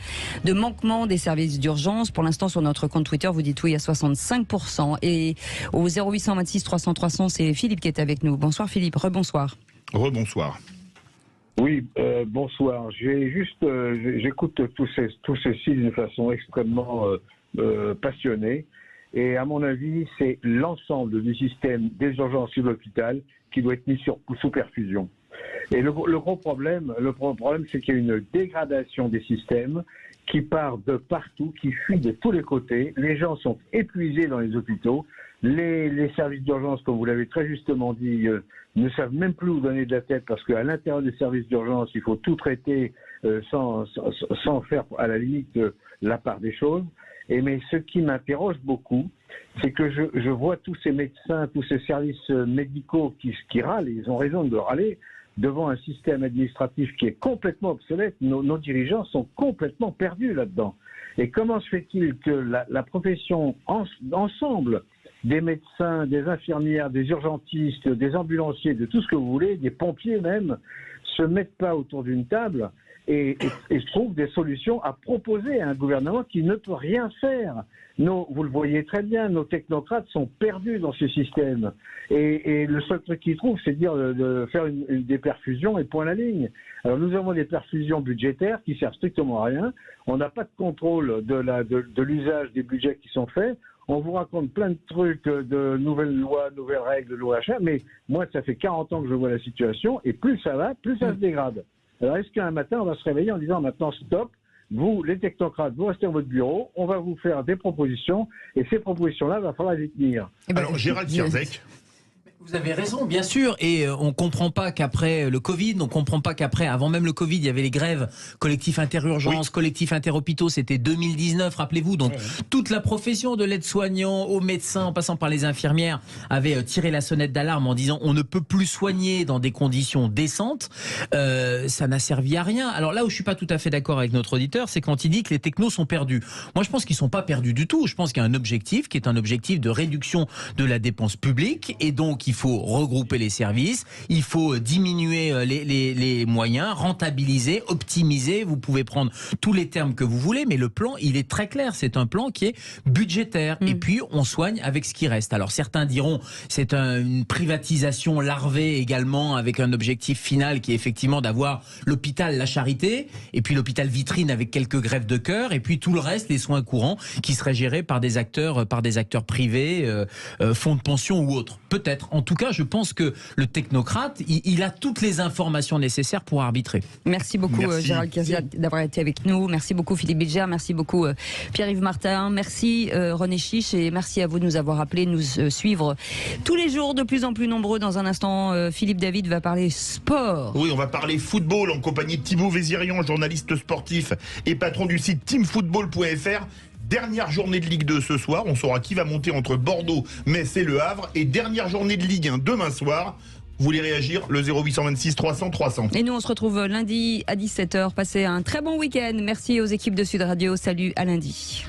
de manquement des services d'urgence. Pour l'instant sur notre compte Twitter, vous dites oui à 65%. Et au 0826 300 300, c'est Philippe qui est avec nous. Bonsoir Philippe, rebonsoir. Rebonsoir. Oui, bonsoir. J'écoute tous ceci d'une façon extrêmement passionnée. Et à mon avis, c'est l'ensemble du système des urgences de l'hôpital qui doit être mis sous perfusion. Et le gros problème, c'est qu'il y a une dégradation des systèmes qui part de partout, qui fuit de tous les côtés. Les gens sont épuisés dans les hôpitaux. Les services d'urgence, comme vous l'avez très justement dit, ne savent même plus où donner de la tête parce qu'à l'intérieur des services d'urgence, il faut tout traiter sans faire à la limite la part des choses. Mais ce qui m'interroge beaucoup, c'est que je vois tous ces médecins, tous ces services médicaux qui râlent, et ils ont raison de râler, devant un système administratif qui est complètement obsolète. Nos dirigeants sont complètement perdus là-dedans. Et comment se fait-il que la profession ensemble, des médecins, des infirmières, des urgentistes, des ambulanciers, de tout ce que vous voulez, des pompiers même, se mettent pas autour d'une table et trouvent des solutions à proposer à un gouvernement qui ne peut rien faire. Vous le voyez très bien, nos technocrates sont perdus dans ce système. Et le seul truc qu'ils trouvent, c'est de faire des perfusions et point à la ligne. Alors nous avons des perfusions budgétaires qui servent strictement à rien. On n'a pas de contrôle de l'usage des budgets qui sont faits. On vous raconte plein de trucs, de nouvelles lois, nouvelles règles, de lois achat, mais moi, ça fait 40 ans que je vois la situation, et plus ça va, plus ça se dégrade. Alors, est-ce qu'un matin, on va se réveiller en disant maintenant, stop, vous, les technocrates, vous restez dans votre bureau, on va vous faire des propositions, et ces propositions-là, il va falloir les tenir. Alors, Gérald Kierzia. Vous avez raison, bien sûr, et on comprend pas qu'après le Covid, on comprend pas qu'après, avant même le Covid, il y avait les grèves collectifs interurgences, collectifs interhôpitaux, c'était 2019, rappelez-vous, donc toute la profession de l'aide-soignant aux médecins, en passant par les infirmières, avait tiré la sonnette d'alarme en disant on ne peut plus soigner dans des conditions décentes. Ça n'a servi à rien. Alors là où je suis pas tout à fait d'accord avec notre auditeur, c'est quand il dit que les technos sont perdus. Moi, je pense qu'ils sont pas perdus du tout. Je pense qu'il y a un objectif qui est un objectif de réduction de la dépense publique, et donc il faut regrouper les services, il faut diminuer les moyens, rentabiliser, optimiser, vous pouvez prendre tous les termes que vous voulez, mais le plan, il est très clair, c'est un plan qui est budgétaire, et puis on soigne avec ce qui reste. Alors certains diront c'est une privatisation larvée également, avec un objectif final qui est effectivement d'avoir l'hôpital La Charité, et puis l'hôpital Vitrine avec quelques greffes de cœur, et puis tout le reste, les soins courants, qui seraient gérés par des acteurs privés, fonds de pension ou autres. Peut-être. En tout cas, je pense que le technocrate, il a toutes les informations nécessaires pour arbitrer. Merci beaucoup Gérald Caziat d'avoir été avec nous. Merci beaucoup Philippe Bilger. Merci beaucoup Pierre-Yves Martin. Merci René Chiche, et merci à vous de nous avoir appelés, nous suivre tous les jours, de plus en plus nombreux. Dans un instant, Philippe David va parler sport. Oui, on va parler football en compagnie de Thibaut Vézirian, journaliste sportif et patron du site teamfootball.fr. Dernière journée de Ligue 2 ce soir, on saura qui va monter entre Bordeaux, Metz et Le Havre. Et dernière journée de Ligue 1 demain soir. Vous voulez réagir? Le 0826 300 300. Et nous, on se retrouve lundi à 17h. Passez un très bon week-end. Merci aux équipes de Sud Radio. Salut, à lundi.